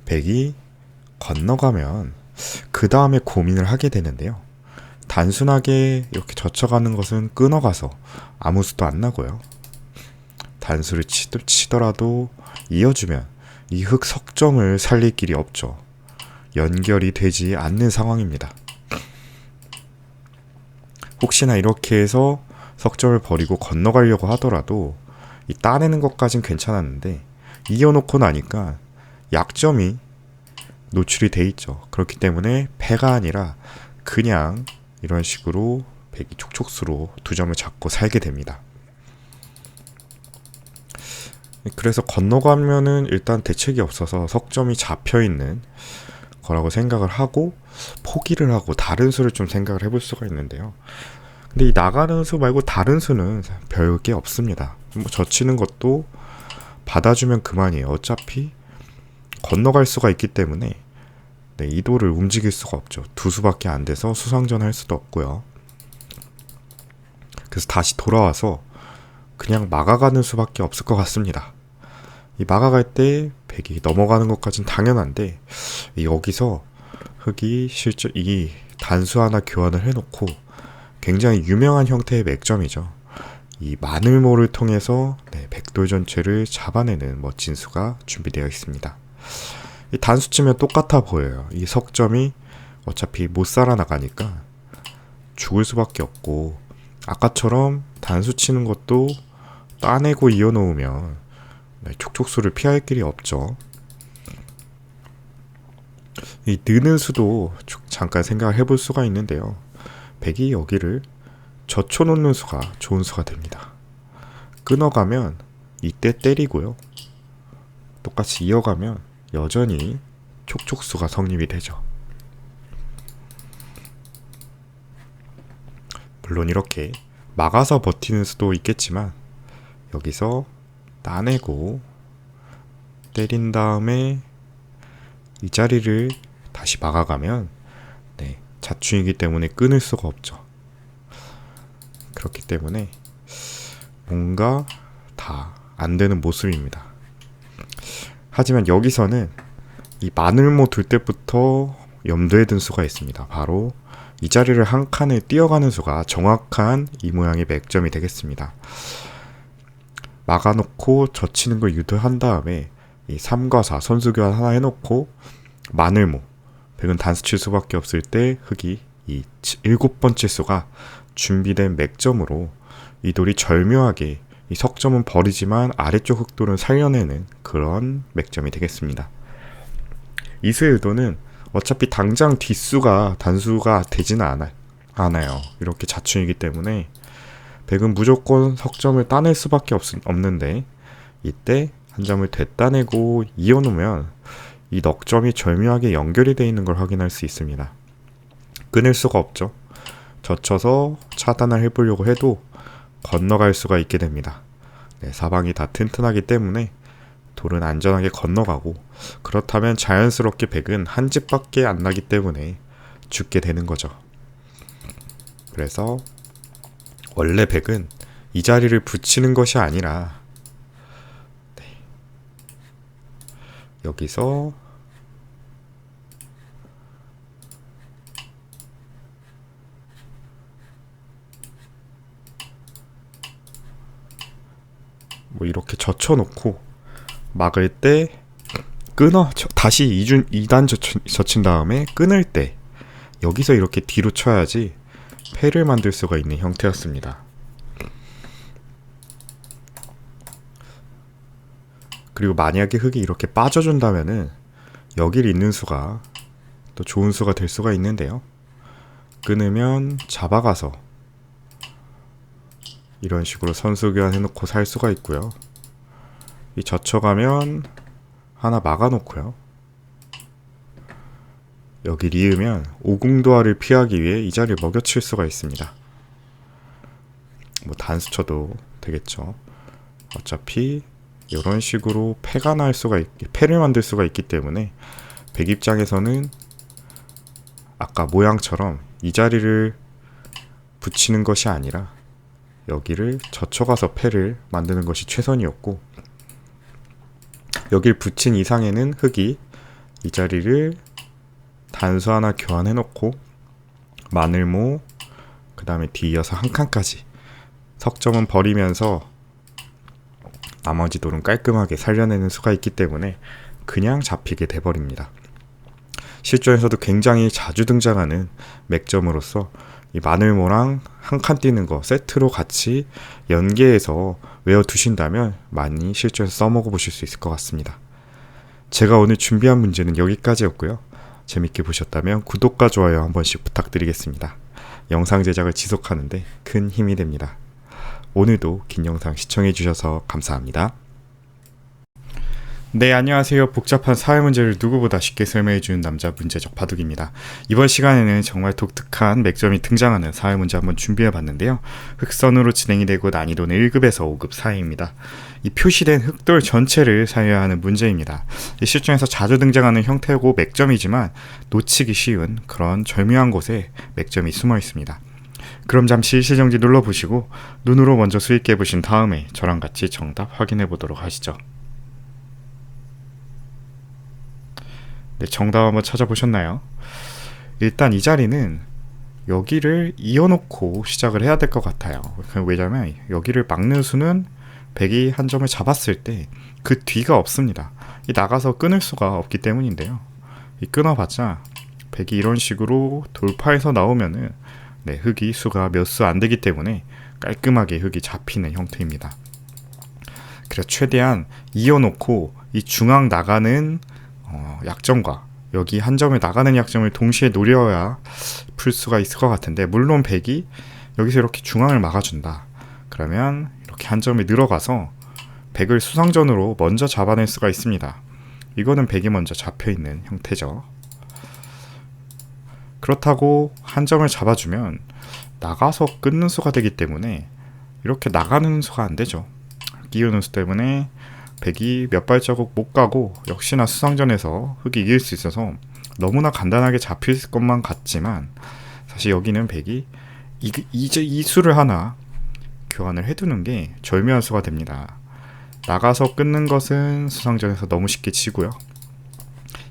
백이 건너가면 그 다음에 고민을 하게 되는데요. 단순하게 이렇게 젖혀가는 것은 끊어가서 아무 수도 안 나고요. 단수를 치더라도 이어주면 이 흑 석점을 살릴 길이 없죠. 연결이 되지 않는 상황입니다. 혹시나 이렇게 해서 석점을 버리고 건너가려고 하더라도 이 따내는 것까진 괜찮았는데 이어놓고 나니까 약점이 노출이 돼 있죠. 그렇기 때문에 패가 아니라 그냥 이런 식으로 백이 촉촉수로 두 점을 잡고 살게 됩니다. 그래서 건너가면은 일단 대책이 없어서 석점이 잡혀있는 거라고 생각을 하고 포기를 하고 다른 수를 좀 생각을 해볼 수가 있는데요. 근데 이 나가는 수 말고 다른 수는 별게 없습니다. 뭐 젖히는 것도 받아주면 그만이에요. 어차피 건너갈 수가 있기 때문에 이도를 움직일 수가 없죠. 두 수밖에 안 돼서 수상전 할 수도 없고요. 그래서 다시 돌아와서 그냥 막아가는 수밖에 없을 것 같습니다. 이 막아갈 때 백이 넘어가는 것까진 당연한데 여기서 흑이 실제 이 단수 하나 교환을 해놓고 굉장히 유명한 형태의 맥점이죠. 이 마늘모를 통해서 백돌 전체를 잡아내는 멋진 수가 준비되어 있습니다. 이 단수 치면 똑같아 보여요. 이 석점이 어차피 못 살아나가니까 죽을 수밖에 없고 아까처럼 단수 치는 것도 따내고 이어놓으면 촉촉수를 피할 길이 없죠. 이 느는 수도 잠깐 생각을 해볼 수가 있는데요. 백이 여기를 젖혀놓는 수가 좋은 수가 됩니다. 끊어가면 이때 때리고요. 똑같이 이어가면 여전히 촉촉수가 성립이 되죠. 물론 이렇게 막아서 버티는 수도 있겠지만 여기서 따내고 때린 다음에 이 자리를 다시 막아가면 자충이기 때문에 끊을 수가 없죠. 그렇기 때문에 뭔가 다 안 되는 모습입니다. 하지만 여기서는 이 마늘모 둘 때부터 염두에 둔 수가 있습니다. 바로 이 자리를 한 칸을 뛰어가는 수가 정확한 이 모양의 맥점이 되겠습니다. 막아놓고 젖히는 걸 유도한 다음에 이 3과 4 선수 교환 하나 해놓고 마늘모 백은 단수 칠 수밖에 없을 때 흑이 이 7번째 수가 준비된 맥점으로 이 돌이 절묘하게 이 석점은 버리지만 아래쪽 흑돌은 살려내는 그런 맥점이 되겠습니다. 이 수의 의도는 어차피 당장 뒷수가 단수가 되지는 않아요. 않아요. 이렇게 자충이기 때문에 백은 무조건 석점을 따낼 수밖에 없는데, 이때 한 점을 되따내고 이어놓으면 이 넉점이 절묘하게 연결이 되어 있는 걸 확인할 수 있습니다. 끊을 수가 없죠. 젖혀서 차단을 해보려고 해도 건너갈 수가 있게 됩니다. 네, 사방이 다 튼튼하기 때문에 돌은 안전하게 건너가고, 그렇다면 자연스럽게 백은 한 집밖에 안 나기 때문에 죽게 되는 거죠. 그래서 원래 백은 이 자리를 붙이는 것이 아니라, 네, 여기서 뭐 이렇게 젖혀놓고 막을 때 다시 2단 젖힌 다음에 끊을 때 여기서 이렇게 뒤로 쳐야지 패를 만들 수가 있는 형태였습니다. 그리고 만약에 흙이 이렇게 빠져준다면은 여기를 있는 수가 또 좋은 수가 될 수가 있는데요. 끊으면 잡아가서 이런 식으로 선수 교환해놓고 살 수가 있고요. 이 젖혀가면 하나 막아놓고요. 여기 리으면 오궁도화를 피하기 위해 이 자리를 먹여칠 수가 있습니다. 뭐 단수 쳐도 되겠죠. 어차피 이런 식으로 패를 만들 수가 있기 때문에 백 입장에서는 아까 모양처럼 이 자리를 붙이는 것이 아니라 여기를 젖혀가서 패를 만드는 것이 최선이었고, 여길 붙인 이상에는 흙이 이 자리를 단수 하나 교환해 놓고 마늘모, 그 다음에 뒤이어서 한 칸까지 석점은 버리면서 나머지 돌은 깔끔하게 살려내는 수가 있기 때문에 그냥 잡히게 돼버립니다. 실전에서도 굉장히 자주 등장하는 맥점으로서 이 마늘모랑 한 칸 띄는 거 세트로 같이 연계해서 외워두신다면 많이 실전에서 써먹어 보실 수 있을 것 같습니다. 제가 오늘 준비한 문제는 여기까지였고요. 재밌게 보셨다면 구독과 좋아요 한 번씩 부탁드리겠습니다. 영상 제작을 지속하는데 큰 힘이 됩니다. 오늘도 긴 영상 시청해 주셔서 감사합니다. 네, 안녕하세요. 복잡한 사회 문제를 누구보다 쉽게 설명해주는 남자 문제적 바둑입니다. 이번 시간에는 정말 독특한 맥점이 등장하는 사회 문제 한번 준비해봤는데요. 흑선으로 진행이 되고 난이도는 1급에서 5급 사이입니다. 이 표시된 흑돌 전체를 사용해야 하는 문제입니다. 실전에서 자주 등장하는 형태고 맥점이지만 놓치기 쉬운 그런 절묘한 곳에 맥점이 숨어 있습니다. 그럼 잠시 일시정지 눌러보시고 눈으로 먼저 수익해 보신 다음에 저랑 같이 정답 확인해 보도록 하시죠. 네, 정답 한번 찾아보셨나요? 일단 이 자리는 여기를 이어놓고 시작을 해야 될 것 같아요. 왜냐면 여기를 막는 수는 백이 한 점을 잡았을 때 그 뒤가 없습니다. 이 나가서 끊을 수가 없기 때문인데요. 이 끊어봤자 백이 이런 식으로 돌파해서 나오면은 네, 흙이 수가 몇 수 안 되기 때문에 깔끔하게 흙이 잡히는 형태입니다. 그래서 최대한 이어놓고 이 중앙 나가는 약점과 여기 한 점을 나가는 약점을 동시에 노려야 풀 수가 있을 것 같은데, 물론 백이 여기서 이렇게 중앙을 막아준다 그러면 이렇게 한 점이 늘어가서 백을 수상전으로 먼저 잡아낼 수가 있습니다. 이거는 백이 먼저 잡혀있는 형태죠. 그렇다고 한 점을 잡아주면 나가서 끊는 수가 되기 때문에 이렇게 나가는 수가 안 되죠. 끼우는 수 때문에 백이 몇 발자국 못 가고 역시나 수상전에서 흙이 이길 수 있어서 너무나 간단하게 잡힐 것만 같지만, 사실 여기는 백이 이 수를 하나 교환을 해두는 게 절묘한 수가 됩니다. 나가서 끊는 것은 수상전에서 너무 쉽게 치고요.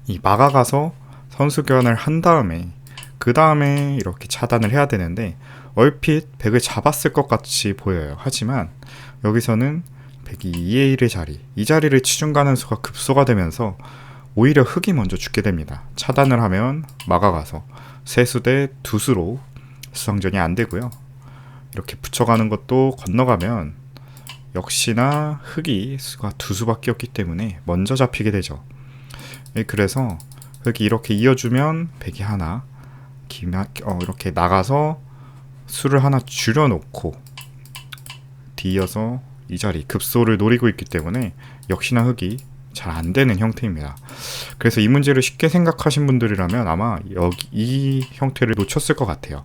이 막아가서 선수 교환을 한 다음에 그 다음에 이렇게 차단을 해야 되는데 얼핏 백을 잡았을 것 같이 보여요. 하지만 여기서는 백이 2의 1의 자리, 이 자리를 치중 가는 수가 급소가 되면서 오히려 흙이 먼저 죽게 됩니다. 차단을 하면 막아가서 3수 대 2수로 수상전이 안 되고요. 이렇게 붙여가는 것도 건너가면 역시나 흙이 수가 2수밖에 없기 때문에 먼저 잡히게 되죠. 그래서 흙이 이렇게 이어주면 백이 하나 이렇게 나가서 수를 하나 줄여놓고 뒤이어서 이 자리 급소를 노리고 있기 때문에 역시나 흙이 잘 안되는 형태입니다. 그래서 이 문제를 쉽게 생각하신 분들이라면 아마 이 형태를 놓쳤을 것 같아요.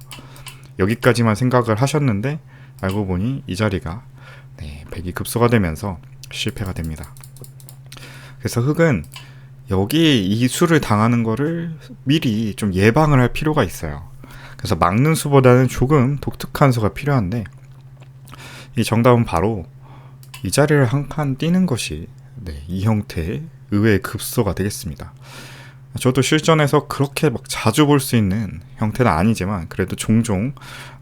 여기까지만 생각을 하셨는데 알고 보니 이 자리가 백이 급소가 되면서 실패가 됩니다. 그래서 흙은 여기 이 수를 당하는 거를 미리 좀 예방을 할 필요가 있어요. 그래서 막는 수보다는 조금 독특한 수가 필요한데, 이 정답은 바로 이 자리를 한 칸 띄는 것이 이 형태의 의외의 급소가 되겠습니다. 저도 실전에서 그렇게 막 자주 볼 수 있는 형태는 아니지만 그래도 종종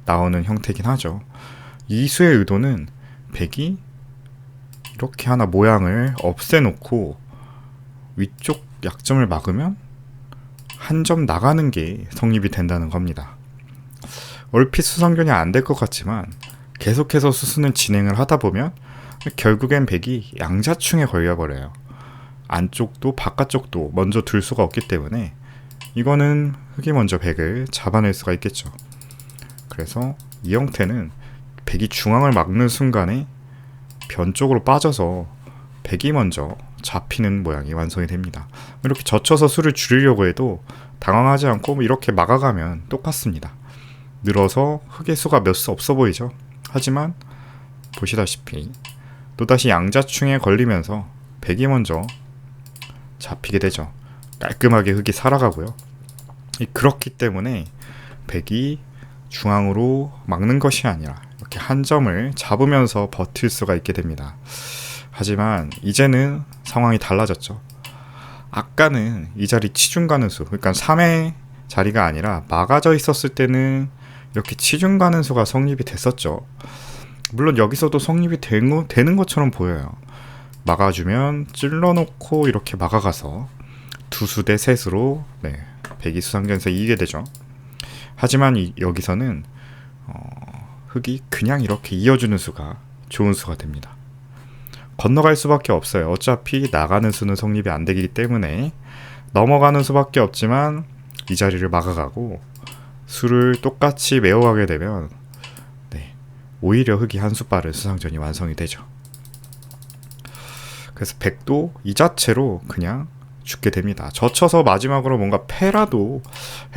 나오는 형태긴 하죠. 이 수의 의도는 백이 이렇게 하나 모양을 없애놓고 위쪽 약점을 막으면 한 점 나가는 게 성립이 된다는 겁니다. 얼핏 수상전이 안 될 것 같지만 계속해서 수수는 진행을 하다 보면 결국엔 백이 양자충에 걸려버려요. 안쪽도 바깥쪽도 먼저 둘 수가 없기 때문에 이거는 흙이 먼저 백을 잡아낼 수가 있겠죠. 그래서 이 형태는 백이 중앙을 막는 순간에 변 쪽으로 빠져서 백이 먼저 잡히는 모양이 완성이 됩니다. 이렇게 젖혀서 수를 줄이려고 해도 당황하지 않고 이렇게 막아가면 똑같습니다. 늘어서 흙의 수가 몇 수 없어 보이죠. 하지만 보시다시피 또다시 양자충에 걸리면서 백이 먼저 잡히게 되죠. 깔끔하게 흙이 살아가고요. 그렇기 때문에 백이 중앙으로 막는 것이 아니라 이렇게 한 점을 잡으면서 버틸 수가 있게 됩니다. 하지만 이제는 상황이 달라졌죠. 아까는 이 자리 치중 가는 수, 그러니까 3의 자리가 아니라 막아져 있었을 때는 이렇게 치중 가는 수가 성립이 됐었죠. 물론 여기서도 성립이 되는 것처럼 보여요. 막아주면 찔러놓고 이렇게 막아가서 두수 대 셋으로 백이 수상전에서 이기게 되죠. 하지만 여기서는 흙이 그냥 이렇게 이어주는 수가 좋은 수가 됩니다. 건너갈 수밖에 없어요. 어차피 나가는 수는 성립이 안 되기 때문에 넘어가는 수밖에 없지만 이 자리를 막아가고 수를 똑같이 메워가게 되면 오히려 흙이 한 수 빠른 수상전이 완성이 되죠. 그래서 백도 이 자체로 그냥 죽게 됩니다. 젖혀서 마지막으로 뭔가 패라도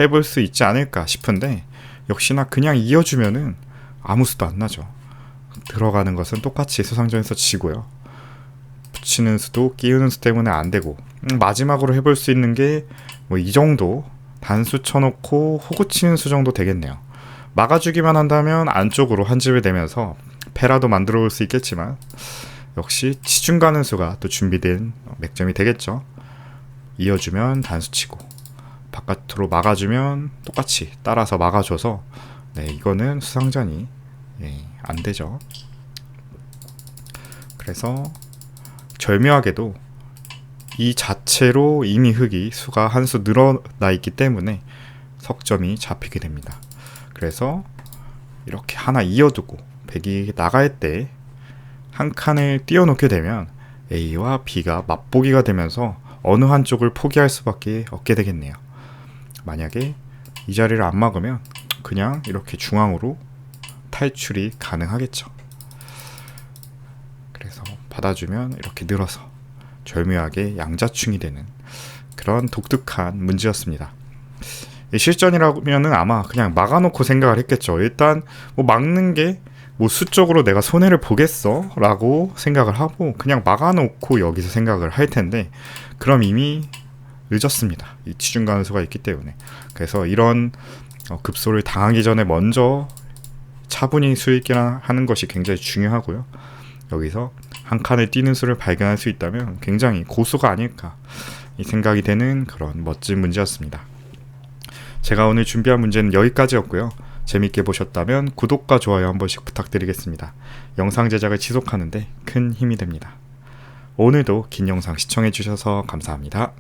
해볼 수 있지 않을까 싶은데 역시나 그냥 이어주면은 아무 수도 안 나죠. 들어가는 것은 똑같이 수상전에서 지고요. 붙이는 수도 끼우는 수 때문에 안 되고 마지막으로 해볼 수 있는 게 뭐 이 정도 단수 쳐놓고 호구 치는 수 정도 되겠네요. 막아주기만 한다면 안쪽으로 한 집을 내면서 패라도 만들어 올 수 있겠지만 역시 치중 가는 수가 또 준비된 맥점이 되겠죠. 이어주면 단수 치고 바깥으로 막아주면 똑같이 따라서 막아줘서 이거는 수상전이 안 되죠. 그래서 절묘하게도 이 자체로 이미 흙이 수가 한 수 늘어나 있기 때문에 석점이 잡히게 됩니다. 그래서 이렇게 하나 이어두고 백이 나갈 때 한 칸을 띄워놓게 되면 A와 B가 맞보기가 되면서 어느 한쪽을 포기할 수밖에 없게 되겠네요. 만약에 이 자리를 안 막으면 그냥 이렇게 중앙으로 탈출이 가능하겠죠. 그래서 받아주면 이렇게 늘어서 절묘하게 양자충이 되는 그런 독특한 문제였습니다. 실전이라면은 아마 그냥 막아놓고 생각을 했겠죠. 일단 뭐 막는 게 뭐 수적으로 내가 손해를 보겠어 라고 생각을 하고 그냥 막아놓고 여기서 생각을 할 텐데 그럼 이미 늦었습니다. 이 치중 가능수가 있기 때문에. 그래서 이런 급소를 당하기 전에 먼저 차분히 수익하는 것이 굉장히 중요하고요. 여기서 한 칸을 띄는 수를 발견할 수 있다면 굉장히 고수가 아닐까 이 생각이 되는 그런 멋진 문제였습니다. 제가 오늘 준비한 문제는 여기까지였고요. 재밌게 보셨다면 구독과 좋아요 한 번씩 부탁드리겠습니다. 영상 제작을 지속하는데 큰 힘이 됩니다. 오늘도 긴 영상 시청해주셔서 감사합니다.